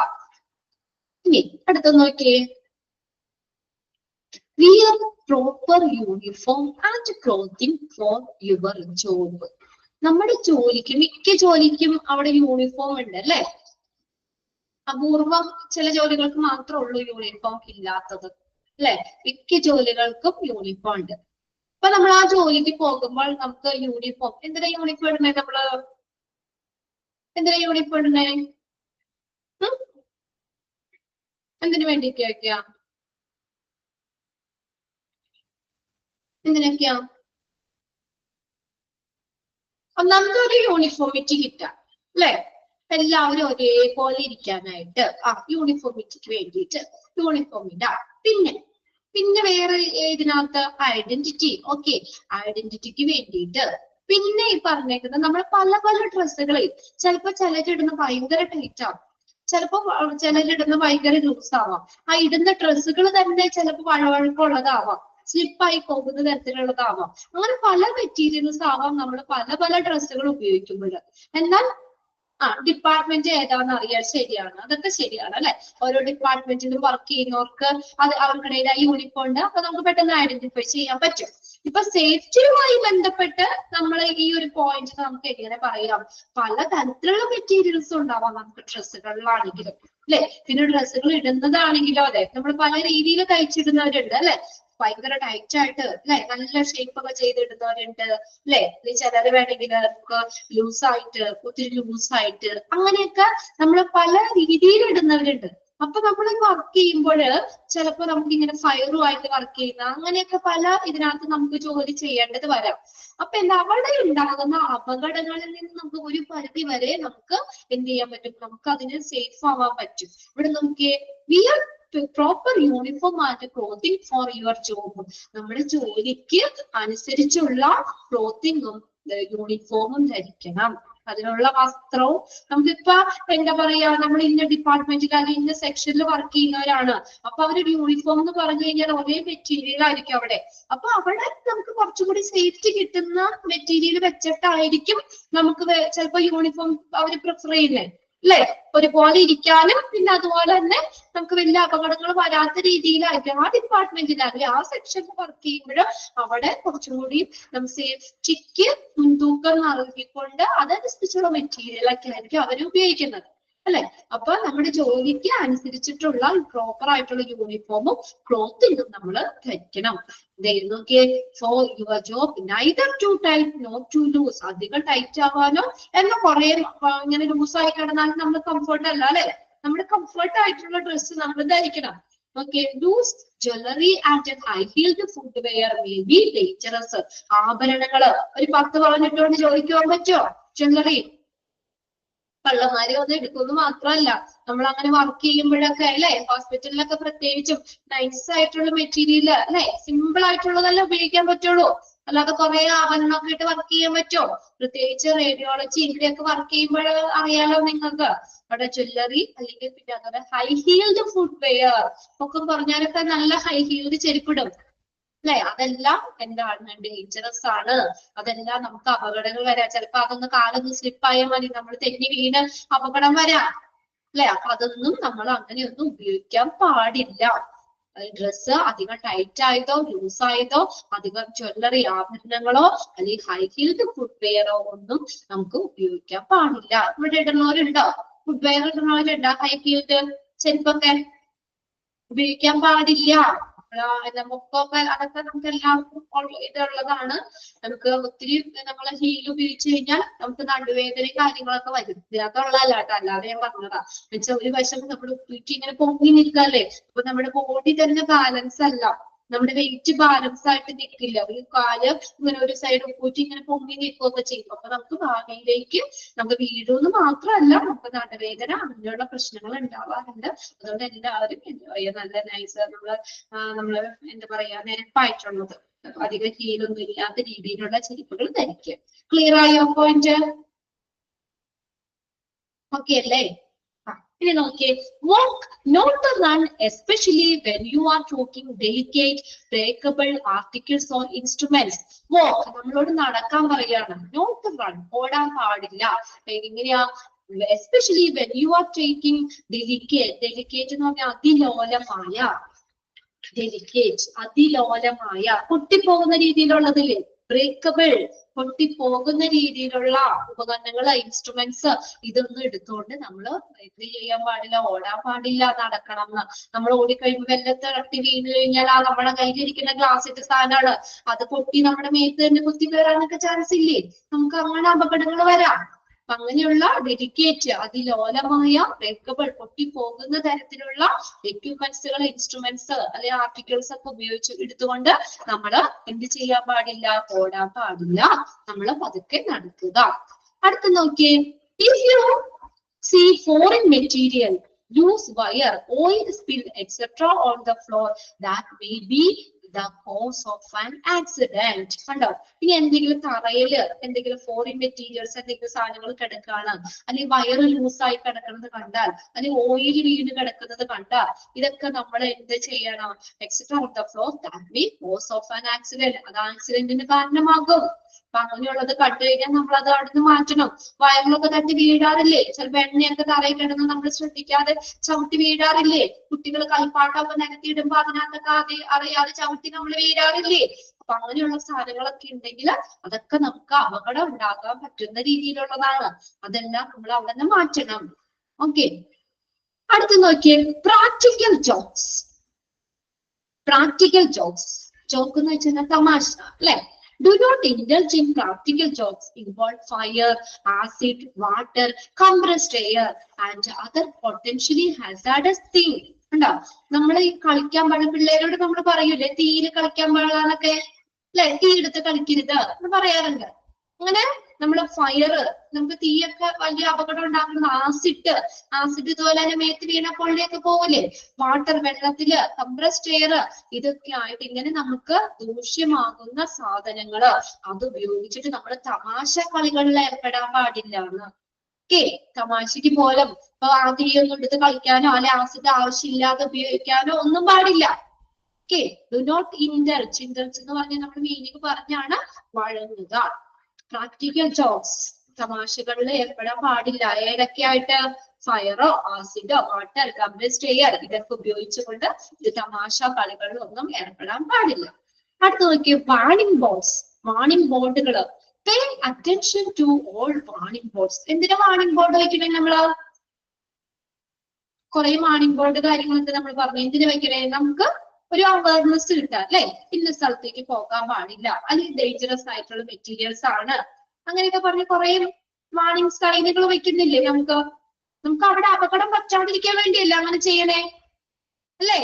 ഇനി അടുത്ത നോക്കിയേ, wear proper uniform and clothing for your job. നമ്മുടെ ജോലിക്ക്, മിക്ക ജോലിക്കും അവിടെ യൂണിഫോം ഉണ്ട് അല്ലെ. അപൂർവം ചില ജോലികൾക്ക് മാത്രമേ ഉള്ളൂ യൂണിഫോം ഇല്ലാത്തത് അല്ലെ. മിക്ക ജോലികൾക്കും യൂണിഫോം ഉണ്ട്. അപ്പൊ നമ്മൾ ആ ജോലിക്ക് പോകുമ്പോൾ നമുക്ക് യൂണിഫോം, എന്തിനാ യൂണിഫോം ഇടണേ, നമ്മള് എന്തിനാ യൂണിഫോം ഇടണേ, എന്തിനു വേണ്ടിയൊക്കെയാ, എന്തിനൊക്കെയാ? ഒന്നാമത്തെ ഒരു യൂണിഫോമിറ്റി കിട്ടാം അല്ലെ, എല്ലാവരും ഒരേപോലെ ഇരിക്കാനായിട്ട് യൂണിഫോമിറ്റിക്ക് വേണ്ടിയിട്ട് യൂണിഫോം ഇടാം. പിന്നെ വേറെ ഇതിനകത്ത് ഐഡന്റിറ്റി, ഓക്കെ, ഐഡന്റിറ്റിക്ക് വേണ്ടിയിട്ട്. പിന്നെ ഈ പറഞ്ഞേക്കുന്നത് നമ്മൾ പല പല ഡ്രസ്സുകളിൽ ചിലപ്പോ ചിലരിടുന്ന ഭയങ്കര ടൈറ്റ് ആവും, ചിലപ്പോ ചിലരിടുന്ന ഭയങ്കര ലൂസ് ആവാം. ആ ഇടുന്ന ഡ്രസ്സുകൾ തന്നെ ചിലപ്പോൾ വഴവഴക്കമുള്ളതാവാം, സ്ലിപ്പായി പോകുന്ന തരത്തിലുള്ളതാവാം. അങ്ങനെ പല മെറ്റീരിയൽസ് ആവാം നമ്മൾ പല പല ഡ്രസ്സുകൾ ഉപയോഗിക്കുമ്പോൾ. എന്നാൽ ഡിപ്പാർട്ട്മെന്റ് ഏതാണെന്ന് അറിയാൻ ശരിയാണ്, അതൊക്കെ ശരിയാണ് അല്ലെ. ഓരോ ഡിപ്പാർട്ട്മെന്റിലും വർക്ക് ചെയ്യുന്നവർക്ക് അത് അവർക്കിടയിൽ യൂണിഫോം ഉണ്ട്, അപ്പൊ നമുക്ക് പെട്ടെന്ന് ഐഡന്റിഫൈ ചെയ്യാൻ പറ്റും. ഇപ്പൊ സേഫ്റ്റിയുമായി ബന്ധപ്പെട്ട് നമ്മൾ ഈ ഒരു പോയിന്റ് നമുക്ക് എങ്ങനെ പറയാം, പല തരത്തിലുള്ള മെറ്റീരിയൽസ് ഉണ്ടാവാം നമുക്ക് ഡ്രസ്സുകളിലാണെങ്കിലും അല്ലെ. പിന്നെ ഡ്രസ്സുകൾ ഇടുന്നതാണെങ്കിലോ അതെ, നമ്മൾ പല രീതിയിൽ തയ്ച്ചിടുന്നവരുണ്ട് അല്ലെ, ഭയങ്കര ടൈറ്റ് ആയിട്ട് അല്ലെ, നല്ല ഷേപ്പ് ഒക്കെ ചെയ്തിടുന്നവരുണ്ട് അല്ലെ. ചിലര് വേണമെങ്കിൽ ലൂസായിട്ട്, ഒത്തിരി ലൂസായിട്ട്, അങ്ങനെയൊക്കെ നമ്മൾ പല രീതിയിൽ ഇടുന്നവരുണ്ട്. അപ്പൊ നമ്മൾ വർക്ക് ചെയ്യുമ്പോൾ ചിലപ്പോൾ നമുക്ക് ഇങ്ങനെ ഫയറുമായിട്ട് വർക്ക് ചെയ്യുന്ന അങ്ങനെയൊക്കെ പല ഇതിനകത്ത് നമുക്ക് ജോലി ചെയ്യേണ്ടത് വരാം. അപ്പൊ അവിടെ ഉണ്ടാകുന്ന അപകടങ്ങളിൽ നിന്ന് നമുക്ക് ഒരു പരിധി വരെ നമുക്ക് എന്ത് ചെയ്യാൻ പറ്റും, നമുക്ക് അതിന് സേഫ് ആവാൻ പറ്റും. ഇവിടെ നമുക്ക് wear proper uniform and clothing for your job. നമ്മുടെ ജോലിക്ക് അനുസരിച്ചുള്ള ക്ലോത്തിങ്ങും യൂണിഫോമും ധരിക്കണം. അതിനുള്ള വസ്ത്രവും, നമുക്കിപ്പോ എന്താ പറയാ, നമ്മൾ ഇന്ന ഡിപ്പാർട്ട്മെന്റിൽ അല്ലെങ്കിൽ ഇന്ന സെക്ഷനിൽ വർക്ക് ചെയ്യുന്നവരാണ്, അപ്പൊ അവരൊരു യൂണിഫോം എന്ന് പറഞ്ഞു കഴിഞ്ഞാൽ ഒരേ മെറ്റീരിയൽ ആയിരിക്കും അവിടെ. അപ്പൊ അവിടെ നമുക്ക് കുറച്ചുകൂടി സേഫ്റ്റി കിട്ടുന്ന മെറ്റീരിയൽ വെച്ചിട്ടായിരിക്കും നമുക്ക് ചിലപ്പോ യൂണിഫോം അവർ പ്രിഫർ ചെയ്യുന്നത് അല്ലെ. ഒരുപോലെ ഇരിക്കാനും പിന്നെ അതുപോലെ തന്നെ നമുക്ക് വലിയ അപകടങ്ങൾ വരാത്ത രീതിയിലായിരിക്കും ആ ഡിപ്പാർട്ട്മെന്റിലാണെങ്കിൽ ആ സെക്ഷനിൽ വർക്ക് ചെയ്യുമ്പോൾ അവിടെ കുറച്ചും കൂടി നമുക്ക് സേഫ്റ്റിക്ക് മുൻതൂക്കം നൽകിക്കൊണ്ട് അതനുസരിച്ചുള്ള മെറ്റീരിയൽ ഒക്കെ ആയിരിക്കും അവർ ഉപയോഗിക്കുന്നത് അല്ലെ. അപ്പൊ നമ്മുടെ ജോലിക്ക് അനുസരിച്ചിട്ടുള്ള പ്രോപ്പർ ആയിട്ടുള്ള യൂണിഫോമും ക്ലോത്തിങ്ങും നമ്മൾ ധരിക്കണം. നോക്കിയേ, for your job neither too tight not too loose. അധികം ടൈറ്റ് ആവാനോ എന്നാൽ കുറെ ഇങ്ങനെ ലൂസായി കിടന്നാലും നമ്മൾ കംഫർട്ട് അല്ല അല്ലെ. നമ്മുടെ കംഫർട്ട് ആയിട്ടുള്ള ഡ്രസ്സ് നമ്മൾ ധരിക്കണം. Okay, loose jewellery and high heeled footwear may be dangerous. ആഭരണങ്ങള് ഒരു 10 പറഞ്ഞിട്ടുകൊണ്ട് ജോലിക്ക് പോകാൻ പറ്റുമോ? ജ്വല്ലറി കള്ളന്മാരെ ഒന്നും എടുക്കുമെന്ന് മാത്രമല്ല, നമ്മൾ അങ്ങനെ വർക്ക് ചെയ്യുമ്പോഴൊക്കെ അല്ലെ, ഹോസ്പിറ്റലിലൊക്കെ പ്രത്യേകിച്ചും നൈസ് ആയിട്ടുള്ള മെറ്റീരിയൽ അല്ലെ, സിമ്പിൾ ആയിട്ടുള്ളതല്ല ഉപയോഗിക്കാൻ പറ്റുള്ളൂ. അല്ലാതെ കുറെ ആഭരണമൊക്കെ ഇട്ട് വർക്ക് ചെയ്യാൻ പറ്റുമോ? പ്രത്യേകിച്ച് റേഡിയോളജി ഇതിലൊക്കെ വർക്ക് ചെയ്യുമ്പോൾ അറിയാലോ നിങ്ങൾക്ക്, അവിടെ ജ്വല്ലറി അല്ലെങ്കിൽ പിന്നെ അതുപോലെ ഹൈ ഹീൽഡ് ഫുഡ് വെയർ ഒക്കെ പറഞ്ഞാലൊക്കെ നല്ല ഹൈ ഹീൽഡ് ചെരുപ്പിടും അല്ലെ. അതെല്ലാം എന്താണ്, ഡേഞ്ചറസ് ആണ്. അതെല്ലാം നമുക്ക് അപകടങ്ങൾ വരാം. ചിലപ്പോ അതൊന്ന് കാലൊന്ന് സ്ലിപ്പായാൽ മതി, നമ്മൾ തെന്നി വീണ് അപകടം വരാം അല്ലെ. അപ്പൊ അതൊന്നും നമ്മൾ അങ്ങനെയൊന്നും ഉപയോഗിക്കാൻ പാടില്ല. ഡ്രസ്സ് അധികം ടൈറ്റ് ആയതോ ലൂസ് ആയതോ അധികം ജ്വല്ലറി ആഭരണങ്ങളോ അല്ലെങ്കിൽ ഹൈ ഹീൽഡ് ഫുഡ് വെയറോ ഒന്നും നമുക്ക് ഉപയോഗിക്കാൻ പാടില്ല. ഇവിടെ ഇടുന്നവരുണ്ടോ? ഫുഡ് വെയർ ഇടുന്നവരുണ്ടോ? ഹൈ ഹീൽഡ് ചെരുപ്പൊക്കെ ഉപയോഗിക്കാൻ പാടില്ല. നമുക്കൊക്കെ അതൊക്കെ നമുക്ക് എല്ലാവർക്കും ഇതുള്ളതാണ്. നമുക്ക് ഒത്തിരി നമ്മളെ ഹീൽ ഉപയോഗിച്ച് കഴിഞ്ഞാൽ നമുക്ക് നടുവേദനയും കാര്യങ്ങളൊക്കെ വരും. ഇതിനകത്തുള്ളതല്ല കേട്ടോ, അല്ലാതെ ഞാൻ പറഞ്ഞതാ. എന്നുവെച്ചാൽ ഒരു വശം നമ്മൾ ഉപ്പിട്ട് ഇങ്ങനെ പൊങ്ങി നിൽക്കല്ലേ, അപ്പൊ നമ്മുടെ ബോഡി തന്നെ ബാലൻസ് അല്ല നമ്മുടെ വെയിറ്റ് ബാലൻസ് ആയിട്ട് നിൽക്കില്ല. ഒരു കാല് ഇങ്ങനെ ഒരു സൈഡ് കൂട്ടി ഇങ്ങനെ പൊങ്ങി നിൽക്കുകയൊക്കെ ചെയ്യും. അപ്പൊ നമുക്ക് ഭാവിയിലേക്ക് നമുക്ക് വീഴുമെന്ന് മാത്രമല്ല, നമുക്ക് നടുവേദന അങ്ങനെയുള്ള പ്രശ്നങ്ങൾ ഉണ്ടാവാറുണ്ട്. അതുകൊണ്ട് എല്ലാവരും നല്ല നൈസ് നമ്മള് എന്താ പറയാ നിരപ്പായിട്ടുള്ളത്, അധികം ഹീലൊന്നും ഇല്ലാത്ത രീതിയിലുള്ള ചെരുപ്പുകൾ ധരിക്കുക. ക്ലിയർ ആയോ പോയിന്റ്? ഓക്കെ അല്ലേ? ഇനി നോക്കിയേ, walk not to run, especially when you are talking delicate breakable articles or instruments. walk നമ്മളോട് നടക്കാൻ പറയാണ്, not to run ഓടാൻ പാടില്ല. എങ്ങനെയാ? especially when you are taking delicate എന്ന് പറഞ്ഞാൽ അതിലോലമായ പൊട്ടിപ്പോകുന്ന രീതിയിലുള്ളതില്ലേ, ബ്രേക്കബിൾ പൊട്ടിപ്പോകുന്ന രീതിയിലുള്ള ഉപകരണങ്ങള്, ഇൻസ്ട്രുമെന്റ്സ്, ഇതൊന്നും എടുത്തുകൊണ്ട് നമ്മള് ഇത് ചെയ്യാൻ പാടില്ല, ഓടാൻ പാടില്ല, നടക്കണം എന്ന്. നമ്മൾ ഓടിക്കഴിയുമ്പോൾ വെല്ലത്ത് തട്ടി വീണ് കഴിഞ്ഞാൽ ആ നമ്മുടെ കയ്യിലിരിക്കുന്ന ഗ്ലാസിന്റെ സാധനമാണ്, അത് പൊട്ടി നമ്മുടെ മേത്ത് തന്നെ കുത്തി കയറാനൊക്കെ ചാൻസ് ഇല്ലേ? നമുക്ക് അങ്ങനെ അപകടങ്ങൾ വരാം. അപ്പൊ അങ്ങനെയുള്ള ഡെലിക്കേറ്റ് അതിലോലമായ ബ്രേക്കബിൾ പൊട്ടിപ്പോകുന്ന തരത്തിലുള്ള എക്യുപ്മെന്റ്സുകൾ, ഇൻസ്ട്രുമെന്റ്സ് അല്ലെ ആർട്ടിക്കിൾസ് ഒക്കെ ഉപയോഗിച്ച് എടുത്തുകൊണ്ട് നമ്മള് എന്ത് ചെയ്യാൻ പാടില്ല? ഓടാൻ പാടില്ല. നമ്മള് പതുക്കെ നടക്കുക. അടുത്ത് നോക്കിയേ, if you see foreign material, loose wire, oil spill etc on the floor, that may be the cause of an accident. കണ്ടോ? ഇനി എന്തെങ്കിലും തറയില് എന്തെങ്കിലും ഫോറിൻ മെറ്റീരിയൽസ് എന്തെങ്കിലും സാധനങ്ങൾ കിടക്കാണ്, അല്ലെങ്കിൽ വയറ് ലൂസായി കിടക്കുന്നത് കണ്ടാൽ, അല്ലെങ്കിൽ ഓയിൽ വീണ് കിടക്കുന്നത് കണ്ടാൽ, ഇതൊക്കെ നമ്മൾ എന്ത് ചെയ്യണം? Et cetera on the floor, that may cos of an accident, അത് ആക്സിഡന്റിന് കാരണമാകും. അപ്പൊ അങ്ങനെയുള്ളത് കണ്ടു കഴിഞ്ഞാൽ നമ്മൾ അത് അവിടുന്ന് മാറ്റണം. വയറിലൊക്കെ തട്ടി വീഴാറില്ലേ? ചിലപ്പോ എണ്ണയൊക്കെ തറയിൽ കിടന്ന് നമ്മൾ ശ്രദ്ധിക്കാതെ ചവിട്ടി വീഴാറില്ലേ? കുട്ടികൾ കളിപ്പാട്ടമൊക്കെ നിരത്തിയിടുമ്പോ അതിനകത്തൊക്കെ അറിയാതെ ചവിട്ടി നമ്മൾ വീഴാറില്ലേ? അപ്പൊ അങ്ങനെയുള്ള സാധനങ്ങളൊക്കെ ഉണ്ടെങ്കിൽ അതൊക്കെ നമുക്ക് അപകടം ഉണ്ടാക്കാൻ പറ്റുന്ന രീതിയിലുള്ളതാണ്. അതെല്ലാം നമ്മൾ അവിടെ നിന്ന് മാറ്റണം. ഓക്കെ, അടുത്ത് നോക്കിയേ, പ്രാക്ടിക്കൽ ജോക്സ്. ജോക്ക് എന്ന് വെച്ചാൽ തമാശ അല്ലെ? Do not indulge in practical jokes involve fire, acid, water, compressed air, and other potentially hazardous things. ഉണ്ടോ? നമ്മൾ ഈ കളിക്കാൻ പാടില്ല, പിള്ളേരോട് നമ്മൾ പറയൂലേ തീയിൽ കളിക്കാൻ പാടില്ലാന്നൊക്കെ അല്ലെ? തീ എടുത്ത് കളിക്കരുത് എന്ന് പറയാറുണ്ട്. അങ്ങനെ നമ്മള് ഫയറ്, നമുക്ക് തീയൊക്കെ വലിയ അപകടം ഉണ്ടാക്കുന്ന ആസിഡ് ഇതുപോലെ തന്നെ മേത്ത് വീണ പൊള്ളിയൊക്കെ പോവില്ലേ? വാട്ടർ, വെള്ളത്തില്, കംപ്രസ്ഡ് എയർ, ഇതൊക്കെ ആയിട്ട് ഇങ്ങനെ നമുക്ക് ദൂഷ്യമാകുന്ന സാധനങ്ങള് അത് ഉപയോഗിച്ചിട്ട് നമ്മൾ തമാശ കളികളിൽ ഏർപ്പെടാൻ പാടില്ല എന്ന്. ഓക്കെ, തമാശക്ക് പോലും ഇപ്പൊ ആ തീയൊന്നും എടുത്ത് കളിക്കാനോ അല്ലെ ആസിഡ് ആവശ്യമില്ലാതെ ഉപയോഗിക്കാനോ ഒന്നും പാടില്ല. ഓക്കെ, ഡു നോട്ട് ഇൻഡൽജ് എന്ന് പറഞ്ഞാൽ നമ്മൾ മീനിങ് പറഞ്ഞാണ് വഴങ്ങുക. പ്രാക്ടിക്കൽ ജോക്സ്, തമാശകളിൽ ഏർപ്പെടാൻ പാടില്ല. ഏതൊക്കെ ആയിട്ട്? ഫയറോ, ആസിഡോ, വാട്ടർ, കംപ്രസ്ഡ് എയർ, ഇതൊക്കെ ഉപയോഗിച്ചുകൊണ്ട് ഇത് തമാശ കളികളിലൊന്നും ഏർപ്പെടാൻ പാടില്ല. അടുത്ത് നോക്കിയ വാർണിംഗ് ബോർഡുകള്. Pay attention to all warning boards. എന്തിനാ വാർണിംഗ് ബോർഡ് വയ്ക്കണേ? നമ്മള് കുറെ വാർണിംഗ് ബോർഡ് കാര്യങ്ങളൊക്കെ നമ്മൾ പറഞ്ഞു. എന്തിനു വെക്കണേ? നമുക്ക് ഒരു അവയർനെസ് കിട്ടാം അല്ലെ? ഇന്ന സ്ഥലത്തേക്ക് പോകാൻ പാടില്ല, അല്ലെങ്കിൽ ഡേഞ്ചറസ് ആയിട്ടുള്ള മെറ്റീരിയൽസ് ആണ്, അങ്ങനെയൊക്കെ പറഞ്ഞ് കുറെ വാർണിംഗ് സൈനുകൾ വെക്കുന്നില്ലേ? നമുക്ക് അവിടെ അപകടം പറ്റാതിരിക്കാൻ വേണ്ടിയല്ല അങ്ങനെ ചെയ്യണേ അല്ലേ?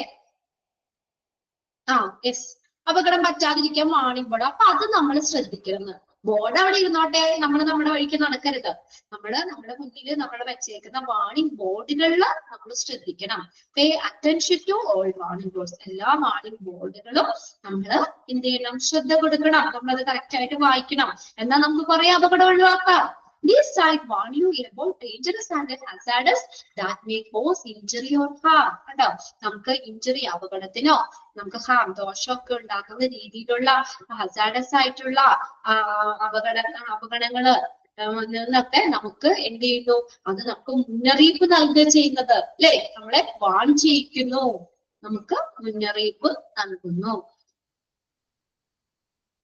യെസ്, അപകടം പറ്റാതിരിക്കാൻ വാർണിംഗ് ബോർഡ്. അപ്പൊ അത് നമ്മൾ ശ്രദ്ധിക്കണം. ബോർഡ് അവിടെ ഇരുന്നോട്ടെ, നമ്മൾ നമ്മുടെ വഴിക്ക് നടക്കരുത്. നമ്മുടെ മുന്നിൽ നമ്മൾ വെച്ചേക്കുന്ന വാർണിംഗ് ബോർഡുകളിൽ നമ്മൾ ശ്രദ്ധിക്കണം. Pay attention to all warning boards. എല്ലാ വാർണിംഗ് ബോർഡുകളും നമ്മൾ എന്ത് ചെയ്യണം? ശ്രദ്ധ കൊടുക്കണം. നമ്മളത് കറക്റ്റ് ആയിട്ട് വായിക്കണം. എന്നാൽ നമുക്ക് കുറെ അപകടം ഒഴിവാക്കാം. These signs warn you about dangerous and hazardous that may cause injury or harm. കണ്ടോ? നമുക്ക് ഇഞ്ചുറി, അപകടത്തിനോ നമുക്ക് ഹാം, ദോഷമൊക്കെ ഉണ്ടാക്കുന്ന രീതിയിലുള്ള ഹസാഡസ് ആയിട്ടുള്ള അപകടങ്ങള് നിന്നൊക്കെ നമുക്ക് എന്ത് ചെയ്യുന്നു? അത് നമുക്ക് മുന്നറിയിപ്പ് നൽകുക ചെയ്യുന്നത് അല്ലെ? നമ്മളെ വാൺ ചെയ്യിക്കുന്നു, നമുക്ക് മുന്നറിയിപ്പ് നൽകുന്നു.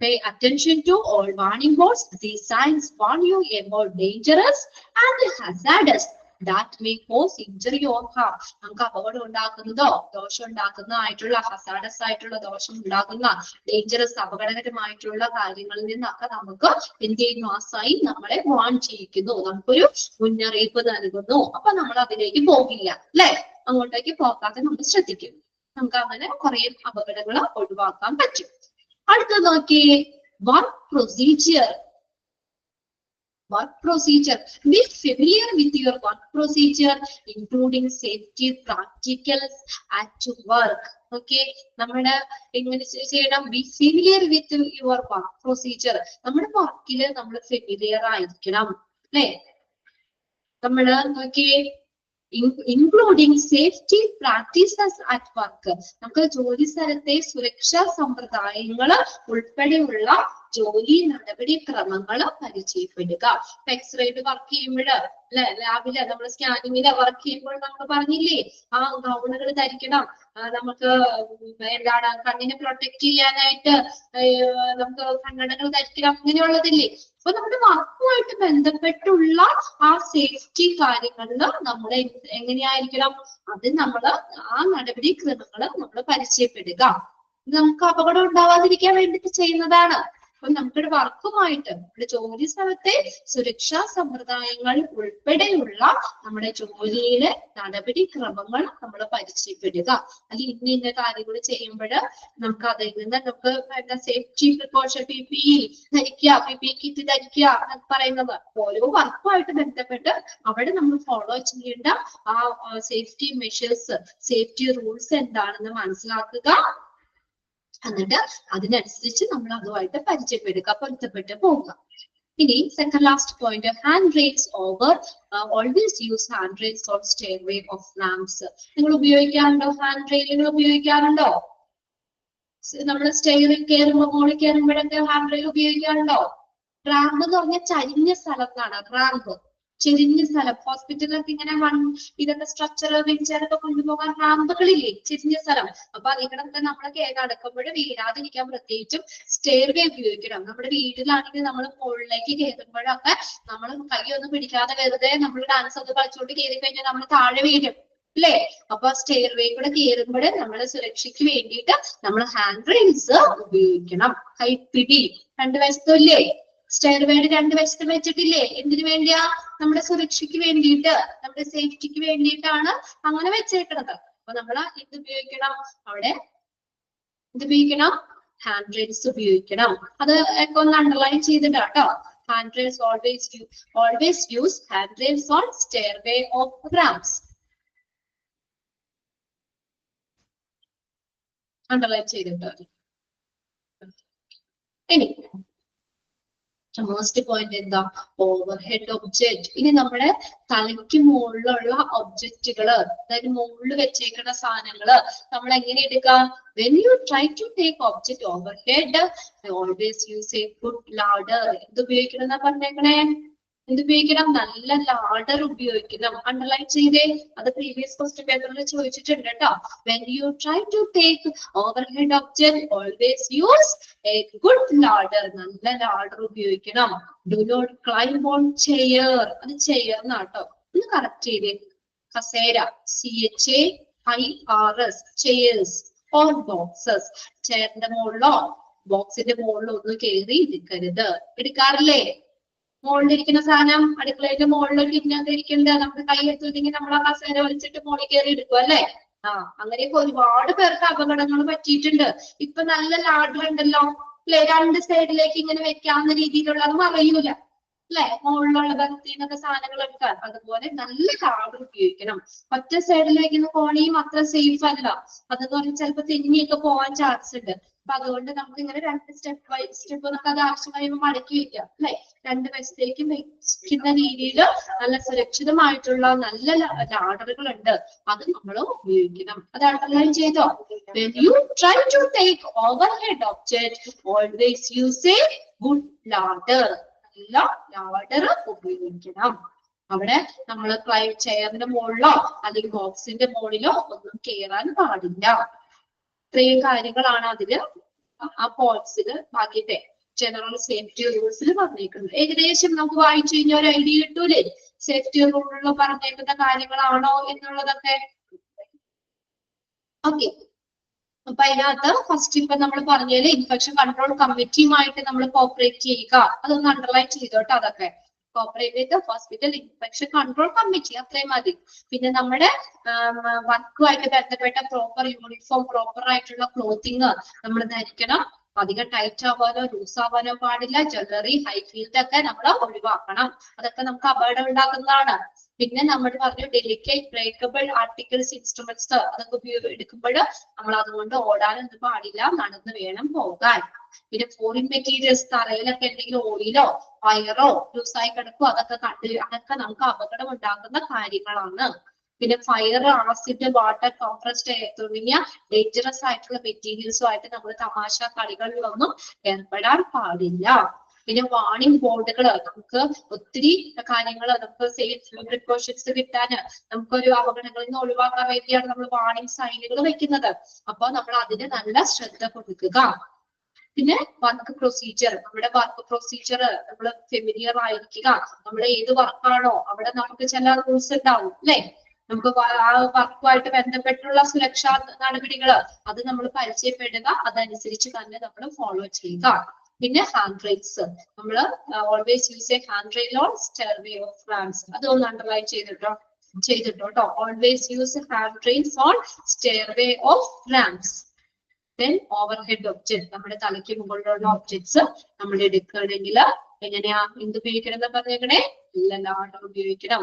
Pay attention to all warning boards. These signs warn you about dangerous and hazardous that may cause injury or harm. നമുക്ക് അപകടം ഉണ്ടാക്കുന്നതോ ദോഷം ഉണ്ടാക്കുന്നതായിട്ടുള്ള ഹസാഡസ് ആയിട്ടുള്ള ദോഷം ഉണ്ടാക്കുന്ന ഡേഞ്ചറസ് അപകടകരമായിട്ടുള്ള കാര്യങ്ങളിൽ നിന്നൊക്കെ നമുക്ക് എന്ത് ചെയ്യുന്നു? ആ സൈൻ നമ്മളെ വാൺ ചെയ്യിക്കുന്നു, നമുക്കൊരു മുന്നറിയിപ്പ് നൽകുന്നു. അപ്പൊ നമ്മൾ അതിലേക്ക് പോകില്ല അല്ലെ? അങ്ങോട്ടേക്ക് പോകാതെ നമ്മൾ ശ്രദ്ധിക്കും. നമുക്ക് അങ്ങനെ കുറെ അപകടങ്ങൾ ഒഴിവാക്കാൻ പറ്റും. അടുത്ത നോക്കിയേ, work procedure. Work procedure. Be familiar with your work procedure, including safety practicals at work. Okay, നമ്മുടെ എങ്ങനെ ചെയ്യണം? Be familiar with your work procedure. നമ്മുടെ വർക്കില് നമ്മൾ ഫെമിലിയർ ആയിരിക്കണം, അല്ലെ? നമ്മള് നോക്കിയേ, including safety practices at work. നമുക്ക് ജോലി സ്ഥലത്തെ സുരക്ഷാ സമ്പ്രദായങ്ങൾ ഉൾപ്പെടെയുള്ള ജോലി നടപടി ക്രമങ്ങൾ പരിചയപ്പെടുക. എക്സ്റേഡ് വർക്ക് ചെയ്യുമ്പോൾ, അല്ലെ, ലാബില് നമ്മൾ സ്കാനിങ്ങില് വർക്ക് ചെയ്യുമ്പോൾ നമ്മൾ പറഞ്ഞില്ലേ, ആ ഗൗണുകൾ ധരിക്കണം, നമുക്ക് എന്താണ് കണ്ണിനെ പ്രൊട്ടക്ട് ചെയ്യാനായിട്ട് നമുക്ക് കണ്ണടകൾ ധരിക്കണം, അങ്ങനെയുള്ളതില്ലേ. അപ്പൊ നമ്മുടെ വർക്കുമായിട്ട് ബന്ധപ്പെട്ടുള്ള ആ സേഫ്റ്റി കാര്യങ്ങളിൽ നമ്മൾ എങ്ങനെയായിരിക്കണം, അത് നമ്മള് ആ നടപടി ക്രമങ്ങൾ നമ്മൾ പരിചയപ്പെടുക. ഇത് നമുക്ക് അപകടം ഉണ്ടാവാതിരിക്കാൻ വേണ്ടിയിട്ട് ചെയ്യുന്നതാണ്. അപ്പൊ നമ്മുടെ വർക്കുമായിട്ട് നമ്മുടെ ജോലി സ്ഥലത്തെ സുരക്ഷാ സമ്പ്രദായങ്ങൾ ഉൾപ്പെടെയുള്ള നമ്മുടെ ജോലിയിലെ നടപടി ക്രമങ്ങൾ നമ്മൾ പരിചയപ്പെടുക. അല്ലെങ്കിൽ ഇന്ന കാര്യങ്ങൾ ചെയ്യുമ്പോൾ നമുക്ക് അതിൽ നിന്ന് നമുക്ക് എന്താ സേഫ്റ്റി പ്രിക്കോഷൻ, PPE ധരിക്കുക, PPE കിറ്റ് ധരിക്കുക എന്ന് പറയുന്നത്. ഓരോ വർക്കുമായിട്ട് ബന്ധപ്പെട്ട് അവിടെ നമ്മൾ ഫോളോ ചെയ്യേണ്ട ആ സേഫ്റ്റി മെഷേഴ്സ്, സേഫ്റ്റി റൂൾസ് എന്താണെന്ന് മനസ്സിലാക്കുക. എന്നിട്ട് അതിനനുസരിച്ച് നമ്മൾ അതുമായിട്ട് പരിചയപ്പെടുക, പൊരുത്തപ്പെട്ട് പോവുക. ഇനി second last point, hand rails over. Always use hand rails on stairway of ramps. നിങ്ങൾ ഉപയോഗിക്കാറുണ്ടോ? ഹാൻഡ് റെയിലുകൾ ഉപയോഗിക്കാറുണ്ടോ? നമ്മൾ സ്റ്റെയറിൽ കയറുമ്പോൾ, മുകളിൽ കയറുമ്പോഴൊക്കെ ഹാൻഡ് റെയിൽ ഉപയോഗിക്കാറുണ്ടോ? റാമ്പ് എന്ന് പറഞ്ഞാൽ ചരിഞ്ഞ സ്ഥലത്താണ് റാമ്പ്. ചെരിഞ്ഞ സ്ഥലം, ഹോസ്പിറ്റലിലൊക്കെ ഇങ്ങനെ ഇതൊക്കെ സ്ട്രക്ചർ വീൽചെയറൊക്കെ കൊണ്ടുപോകാൻ റാമ്പുകളില്ലേ, ചെരിഞ്ഞ സ്ഥലം. അപ്പൊ അതിനൊക്കെ നമ്മൾ നടക്കുമ്പോൾ വീഴാതിരിക്കാൻ പ്രത്യേകിച്ചും സ്റ്റെയർവേ ഉപയോഗിക്കണം. നമ്മുടെ വീട്ടിലാണെങ്കിൽ നമ്മൾ മുകളിലേക്ക് കയറുമ്പോഴൊക്കെ നമ്മൾ കൈയൊന്നും പിടിക്കാതെ വെറുതെ നമ്മൾ ഡാൻസ് ഒക്കെ കളിച്ചുകൊണ്ട് കയറി കഴിഞ്ഞാൽ നമ്മൾ താഴെ വീഴും, അല്ലേ? അപ്പൊ സ്റ്റെയർവേ കൂടെ കയറുമ്പോൾ നമ്മുടെ സുരക്ഷയ്ക്ക് വേണ്ടിയിട്ട് നമ്മൾ ഹാൻഡ് റെയിൽസ് ഉപയോഗിക്കണം. കൈപ്പിടി രണ്ട് വശത്തും ഇല്ലേ, സ്റ്റെയർവേയുടെ രണ്ട് വശത്ത് വെച്ചിട്ടില്ലേ? എന്തിനു വേണ്ടിയാ? നമ്മുടെ സുരക്ഷയ്ക്ക് വേണ്ടിയിട്ട്, നമ്മുടെ സേഫ്റ്റിക്ക് വേണ്ടിയിട്ടാണ് അങ്ങനെ വെച്ചേക്കുന്നത്. അപ്പൊ നമ്മൾ ഇത് ഉപയോഗിക്കണം, അവിടെ ഇത് ഉപയോഗിക്കണം, ഹാൻഡ് റെയിൽസ് ഉപയോഗിക്കണം. അത് ഒക്കെ ഒന്ന് അണ്ടർലൈൻ ചെയ്തിട്ടാട്ടോ. Hand rails always use hand rails on stairway of ramps. Underline ചെയ്തിട്ടോ. ഇനി ഫസ്റ്റ് പോയിന്റ് എന്താ? Overhead object. ഇനി നമ്മുടെ തലയ്ക്ക് മുകളിലുള്ള ഒബ്ജക്റ്റുകള്, അതായത് മുകളിൽ വെച്ചേക്കുന്ന സാധനങ്ങള് നമ്മൾ എങ്ങനെ എടുക്കാം? When you try to take object overhead, always use a good ladder. എന്ത് ഉപയോഗിക്കണം എന്നാ പറഞ്ഞേക്കണേ? എന്ത് ഉപയോഗിക്കണം? നല്ല ലാഡർ ഉപയോഗിക്കണം. അണ്ടർലൈൻ ചെയ്തേ, അത് പ്രീവിയസ് ക്വസ്റ്റ്യൻ പേപ്പറിൽ ചോദിച്ചിട്ടുണ്ട് കേട്ടോ. When you try to take overhead object, always use a good ladder. നല്ല ലാഡർ ഉപയോഗിക്കണം. Do not climb on chair. അത് ചെയർ എന്നാട്ടോ. ഒന്ന് കറക്റ്റ് ചെയ്തേ. കസേര, CHAIRS, chairs or boxes. ചെയറിന്റെ മുകളിലോ ബോക്സിന്റെ മുകളിലോ ഒന്നും കയറി ഇരിക്കരുത്. എടുക്കാറില്ലേ? മുകളിലിരിക്കുന്ന സാധനം അടുക്കളയുടെ മുകളിലൊക്കെ ഇതിനകത്ത് ഇരിക്കുന്നത്, നമുക്ക് കൈ എടുത്തില്ലെങ്കിൽ നമ്മൾ ആ കസേര വലിച്ചിട്ട് മുകളിൽ കയറി എടുക്കും, അല്ലേ? അങ്ങനെയൊക്കെ ഒരുപാട് പേർക്ക് അപകടങ്ങൾ പറ്റിയിട്ടുണ്ട്. ഇപ്പൊ നല്ല ലാഡർ ഉണ്ടല്ലോ, അല്ലെ? രണ്ട് സൈഡിലേക്ക് ഇങ്ങനെ വെക്കാവുന്ന രീതിയിലുള്ള, അത് മറയൂല, അല്ലെ? മുകളിലുള്ള ഭക്തിന്നൊക്കെ സാധനങ്ങൾ എടുക്കാൻ. അതുപോലെ നല്ല ലാഡർ ഉപയോഗിക്കണം. ഒറ്റ സൈഡിൽ വെക്കുന്ന കോണിയും അത്ര സേഫ് അല്ല. അതെന്ന് പറഞ്ഞാൽ ചിലപ്പോ തെന്നിയൊക്കെ പോവാൻ ചാൻസ് ഉണ്ട്. അപ്പൊ അതുകൊണ്ട് നമുക്ക് ഇങ്ങനെ രണ്ട് സ്റ്റെപ്പ് ബൈ സ്റ്റെപ്പ് നമുക്ക് അത് ആവശ്യം കഴിയുമ്പോൾ മടക്കി വെക്കാം, അല്ലെ? രണ്ട് വശത്തേക്കും വെക്കുന്ന രീതിയിൽ നല്ല സുരക്ഷിതമായിട്ടുള്ള നല്ല ലാഡറുകൾ ഉണ്ട്, അത് നമ്മൾ ഉപയോഗിക്കണം. അത് അണ്ടർലൈൻ ചെയ്തോ? When you try to take overhead object, always use a good ladder. നല്ല ലാഡർ ഉപയോഗിക്കണം. അവിടെ നമ്മൾ ചെയറിന്റെ മുകളിലോ അല്ലെങ്കിൽ ബോക്സിന്റെ മുകളിലോ ഒന്നും കയറാൻ പാടില്ല. ഇത്രയും കാര്യങ്ങളാണ് അതില് ആ പോയിന്റ്സില് ബാക്കിത്തെ ജനറൽ സേഫ്റ്റി റൂൾസിൽ പറഞ്ഞേക്കുന്നത്. ഏകദേശം നമുക്ക് വായിച്ചു കഴിഞ്ഞാൽ ഒരു ഐഡിയ കിട്ടൂലേ സേഫ്റ്റി റൂളിൽ പറഞ്ഞേക്കുന്ന കാര്യങ്ങളാണോ എന്നുള്ളതൊക്കെ? ഓക്കെ, അപ്പൊ അതിനകത്ത് ഫസ്റ്റ് ഇപ്പൊ നമ്മൾ പറഞ്ഞാല് ഇൻഫെക്ഷൻ കൺട്രോൾ കമ്മിറ്റിയുമായിട്ട് നമ്മൾ കോപ്പറേറ്റ് ചെയ്യുക. അതൊന്ന് അണ്ടർലൈൻ ചെയ്തോട്ടെ. അതൊക്കെ cooperate with hospital infection control committee, അത്രയും മതി. പിന്നെ നമ്മുടെ വർക്കുമായിട്ട് ബന്ധപ്പെട്ട പ്രോപ്പർ യൂണിഫോം, പ്രോപ്പർ ആയിട്ടുള്ള ക്ലോത്തിങ് നമ്മൾ ധരിക്കണം. അധികം ടൈറ്റ് ആവാനോ ലൂസ് ആവാനോ പാടില്ല. ജ്വല്ലറി, ഹൈ ഫീൽഡ് ഒക്കെ നമ്മൾ ഒഴിവാക്കണം. അതൊക്കെ നമുക്ക് അപകടം ഉണ്ടാക്കുന്നതാണ്. പിന്നെ നമ്മൾ പറഞ്ഞു ഡെലിക്കേറ്റ് ബ്രേക്കബിൾ ആർട്ടിക്കിൾസ്, ഇൻസ്ട്രുമെന്റ്സ്, അതൊക്കെ എടുക്കുമ്പോൾ നമ്മൾ അതുകൊണ്ട് ഓടാനൊന്നും പാടില്ല, നടന്ന് വേണം പോകാൻ. പിന്നെ ഫോറിൻ മെറ്റീരിയൽസ്, തറയിലൊക്കെ എന്തെങ്കിലും ഓയിലോ വയറോ ലൂസായി കിടക്കോ അതൊക്കെ നമുക്ക് അപകടം ഉണ്ടാക്കുന്ന കാര്യങ്ങളാണ്. പിന്നെ ഫയർ, ആസിഡ്, വാട്ടർ, കോംപ്രസ്ഡ് എയർ തുടങ്ങിയ ഡേഞ്ചറസ് ആയിട്ടുള്ള മെറ്റീരിയൽസുമായിട്ട് നമ്മൾ തമാശ കളികളിലൊന്നും ഏർപ്പെടാൻ പാടില്ല. പിന്നെ വാർണിംഗ് ബോർഡുകൾ, നമുക്ക് ഒത്തിരി കാര്യങ്ങൾ നമുക്ക് സേഫ് പ്രിക്കോഷൻസ് കിട്ടാൻ, നമുക്കൊരു അപകടങ്ങളിൽ നിന്ന് ഒഴിവാക്കാൻ വേണ്ടിയാണ് നമ്മൾ വാർണിംഗ് സൈനുകൾ വെക്കുന്നത്. അപ്പൊ നമ്മൾ അതിന് നല്ല ശ്രദ്ധ കൊടുക്കുക. പിന്നെ വർക്ക് പ്രൊസീജിയർ, നമ്മുടെ വർക്ക് പ്രൊസീജിയർ നമ്മൾ ഫെമിലിയർ ആയിരിക്കുക. നമ്മൾ ഏത് വർക്കാണോ അവിടെ നമുക്ക് ചില റൂൾസ് ഉണ്ടാവും അല്ലെ. നമുക്ക് ആ വർക്കുമായിട്ട് ബന്ധപ്പെട്ടുള്ള സുരക്ഷാ നടപടികൾ അത് നമ്മൾ പരിചയപ്പെടുക, അതനുസരിച്ച് തന്നെ നമ്മൾ ഫോളോ ചെയ്യുക. പിന്നെ ഹാൻഡ് റെയിൽസ്, നമ്മൾ always use A hand rail on stairway of rams, അതൊന്ന് അണ്ടർലൈൻ ചെയ്തിട്ടോ കേട്ടോ. Always use hand rails on stairway of rams. Then overhead object, നമ്മുടെ തലയ്ക്ക് മുകളിലുള്ള ഒബ്ജക്ട്സ് നമ്മൾ എടുക്കണമെങ്കിൽ എങ്ങനെയാ എന്ത് ഉപയോഗിക്കണം എന്ന് പറഞ്ഞേക്കണേ? ലാഡർ ഉപയോഗിക്കണം.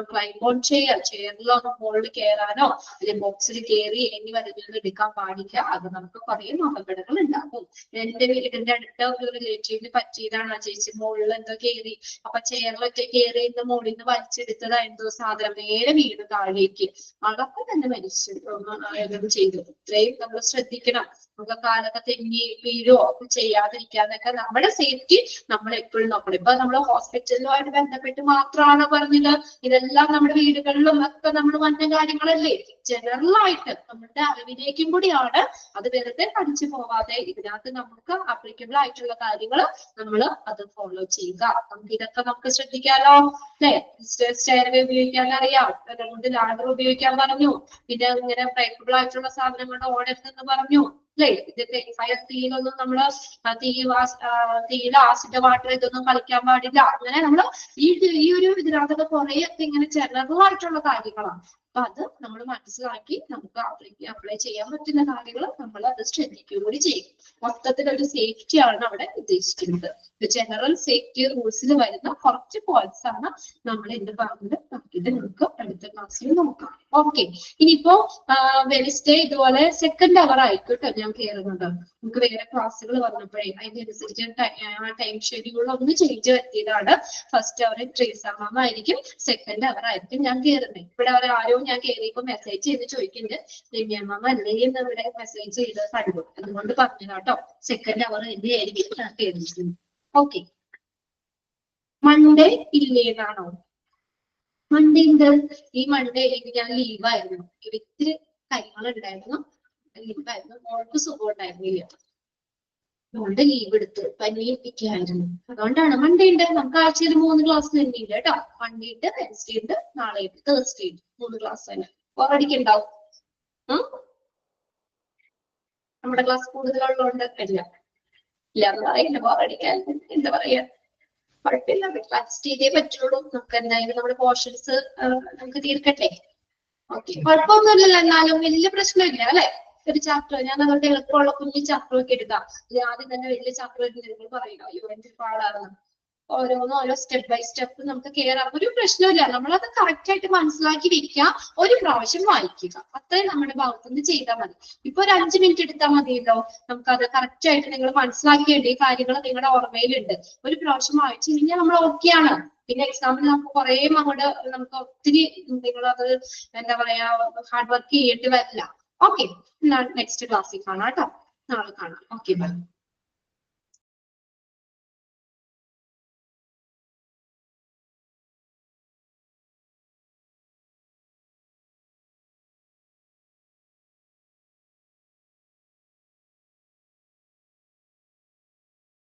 ക്ലൈംബ് ഓൺ ചെയർ, ചെയറിലോ മുകളിൽ കയറാനോ അല്ലെങ്കിൽ ബോക്സിൽ കയറി ഇനി വരുന്നത് എടുക്കാൻ പാടില്ല. അത് നമുക്ക് കുറേ അപകടങ്ങൾ ഉണ്ടാക്കും. എന്റെ വീടിന്റെ അടുത്ത ഒരു റിലേറ്റീവിന് പറ്റിയതാണ്. ആ ചേച്ചി മുകളിൽ എന്തോ കയറി, അപ്പൊ ചെയറിലൊറ്റ കയറി മുകളിൽ നിന്ന് വലിച്ചെടുത്തതാ എന്തോ സാധനം, നേരെ വീട് താഴേക്ക്. അതൊക്കെ തന്നെ മരിച്ചു ചെയ്തു. ഇത്രയും നമ്മൾ ശ്രദ്ധിക്കണം. നമുക്ക് കാലൊക്കെ തെന്നി വീഴോ ഒക്കെ ചെയ്യാതിരിക്കാന്നൊക്കെ നമ്മുടെ സേഫ്റ്റി നമ്മൾ എപ്പോഴും നോക്കണം. ഇപ്പൊ നമ്മൾ ഹോസ്പിറ്റലുമായിട്ട് ബന്ധപ്പെട്ട് മാത്രമാണ് പറഞ്ഞത്. ഇതെല്ലാം നമ്മുടെ വീടുകളിലും ഒക്കെ നമ്മൾ വന്ന കാര്യങ്ങളല്ലേ. ജനറൽ ആയിട്ട് നമ്മുടെ അറിവിലേക്കും കൂടിയാണ്. അത് വെറുതെ പഠിച്ചു പോവാതെ ഇതിനകത്ത് നമുക്ക് ആപ്ലിക്കബിൾ ആയിട്ടുള്ള കാര്യങ്ങൾ നമ്മൾ അത് ഫോളോ ചെയ്യുക. നമുക്ക് ഇതൊക്കെ നമുക്ക് ശ്രദ്ധിക്കാലോ അല്ലെ. സ്റ്റെയർവേ ഉപയോഗിക്കാൻ അറിയാം, അതുകൊണ്ട് ലാഡർ ഉപയോഗിക്കാൻ പറഞ്ഞു. പിന്നെ ഇങ്ങനെ ബ്രേക്കബിൾ ആയിട്ടുള്ള സാധനങ്ങളുടെ ഓടരുതെന്ന് പറഞ്ഞു അല്ലെ. ഇതൊക്കെ ഫയർ തീയിലൊന്നും നമ്മള് തീയിൽ ആസിഡ് വാട്ടർ ഇതൊന്നും കളിക്കാൻ പാടില്ല. അങ്ങനെ നമ്മള് ഈ ഒരു ഇതിനകത്തൊക്കെ കുറെയൊക്കെ ഇങ്ങനെ ജനറൽ ആയിട്ടുള്ള കാര്യങ്ങളാണ്. അപ്പൊ അത് നമ്മൾ മനസ്സിലാക്കി നമുക്ക് അപ്ലൈ ചെയ്യാൻ പറ്റുന്ന കാര്യങ്ങൾ നമ്മൾ അത് ശ്രദ്ധിക്കുകയും കൂടി ചെയ്യും. മൊത്തത്തിൽ ഒരു സേഫ്റ്റി ആണ് അവിടെ ഉദ്ദേശിക്കുന്നത്. ജനറൽ സേഫ്റ്റി റൂൾസിൽ വരുന്ന കുറച്ച് പോയിന്റ്സ് ആണ് നമ്മൾ ഇന്ന് പറഞ്ഞത്. ഇത് നമുക്ക് അടുത്ത ക്ലാസ്സിൽ നോക്കാം. ഓക്കെ, ഇനിയിപ്പോ വെനസ്ഡേ ഇതുപോലെ സെക്കൻഡ് അവർ ആയിക്കോട്ടെ ഞാൻ കയറുന്നുണ്ട്. നമുക്ക് വേറെ ക്ലാസ്സുകൾ വന്നപ്പോഴേ അതിനനുസരിച്ച് ടൈം ഷെഡ്യൂൾ ഒന്ന് ചേഞ്ച് വരുത്തിയതാണ്. ഫസ്റ്റ് അവർ ട്രേസ് മാം ആയിരിക്കും, സെക്കൻഡ് അവർ ആയിരിക്കും ഞാൻ കയറുന്നത്. ഇവിടെ ആരോ ഞാൻ കയറിയപ്പോ മെസ്സേജ് ചെയ്ത് ചോദിക്കുന്നുണ്ട്, രമ്യ മാം അല്ലേ എന്ന് ഇവിടെ മെസ്സേജ് ചെയ്ത് കണ്ടു, അതുകൊണ്ട് പറഞ്ഞതാട്ടോ. സെക്കൻഡ് അവർ എന്റെ ആയിരിക്കും ഞാൻ കയറിയിരിക്കുന്നത്. ഓക്കെ, മൺഡേ ഇല്ലേന്നാണോ? മൺഡേ ഉണ്ട്. ഈ മൺഡേ ഞാൻ ലീവായിരുന്നു, ഇത്തിരി കാര്യങ്ങളുണ്ടായിരുന്നു, ലീവായിരുന്നു. മോൾക്ക് സുഖം ഉണ്ടായിരുന്നില്ല, അതുകൊണ്ട് ലീവ് എടുത്ത് പനിയൊക്കെയായിരുന്നു. അതുകൊണ്ടാണ് മൺഡേ ഉണ്ട്. നമുക്ക് ആഴ്ചയിൽ 3 ക്ലാസ് തന്നെയുണ്ട് കേട്ടോ. മൺഡേ ഉണ്ട്, വെൻസ്ഡേ ഉണ്ട്, നാളെ ഉണ്ട്, തേഴ്സ്ഡേ ഉണ്ട്. 3 ക്ലാസ് തന്നെ. ബോറടിക്കുണ്ടാവും. നമ്മുടെ ക്ലാസ് കൂടുതലുള്ളതുകൊണ്ട് ഇല്ല എന്ന് പറയില്ല. ബോറടിക്കാൻ എന്താ പറയാ, കുഴപ്പമില്ല, ക്ലാസ് ചെയ്തേ പറ്റുള്ളൂ. നമുക്ക് എന്തായാലും നമ്മുടെ പോർഷൻസ് നമുക്ക് തീർക്കട്ടെ. ഓക്കെ, കുഴപ്പമൊന്നുമില്ലല്ലോ. എന്നാലും വലിയ പ്രശ്നമില്ല അല്ലെ. ഒരു ചാപ്റ്റർ ഞാൻ അതുകൊണ്ട് എളുപ്പമുള്ള കുഞ്ഞു ചാപ്റ്റർ ഒക്കെ എടുക്കാം. ആദ്യം തന്നെ വലിയ ചാപ്റ്റർ നിങ്ങൾ പറയുക അയ്യോ എന്ത് പാടാണ്. ഓരോ സ്റ്റെപ്പ് ബൈ സ്റ്റെപ്പ് നമുക്ക് കയറാം. ഒരു പ്രശ്നമില്ല. നമ്മളത് കറക്റ്റ് ആയിട്ട് മനസ്സിലാക്കി വെക്കുക, ഒരു പ്രാവശ്യം വായിക്കുക, അത്രയും നമ്മുടെ ഭാഗത്തുനിന്ന് ചെയ്താൽ മതി. ഇപ്പൊ ഒരു 5 മിനിറ്റ് എടുത്താൽ മതിയല്ലോ. നമുക്കത് കറക്റ്റ് ആയിട്ട് നിങ്ങൾ മനസ്സിലാക്കിയേണ്ട ഈ കാര്യങ്ങൾ നിങ്ങളുടെ ഓർമ്മയിലുണ്ട്. ഒരു പ്രാവശ്യം വായിച്ചു കഴിഞ്ഞാൽ നമ്മൾ ഓക്കെയാണ്. പിന്നെ എക്സാമിന് നമുക്ക് കുറെ അങ്ങോട്ട് നമുക്ക് ഒത്തിരി നിങ്ങളത് എന്താ പറയാ ഹാർഡ് വർക്ക് ചെയ്യേണ്ടി വരില്ല. ഓക്കെ, നെക്സ്റ്റ് ക്ലാസ്സിൽ കാണാം കേട്ടോ. നാളെ കാണാം. Okay, by.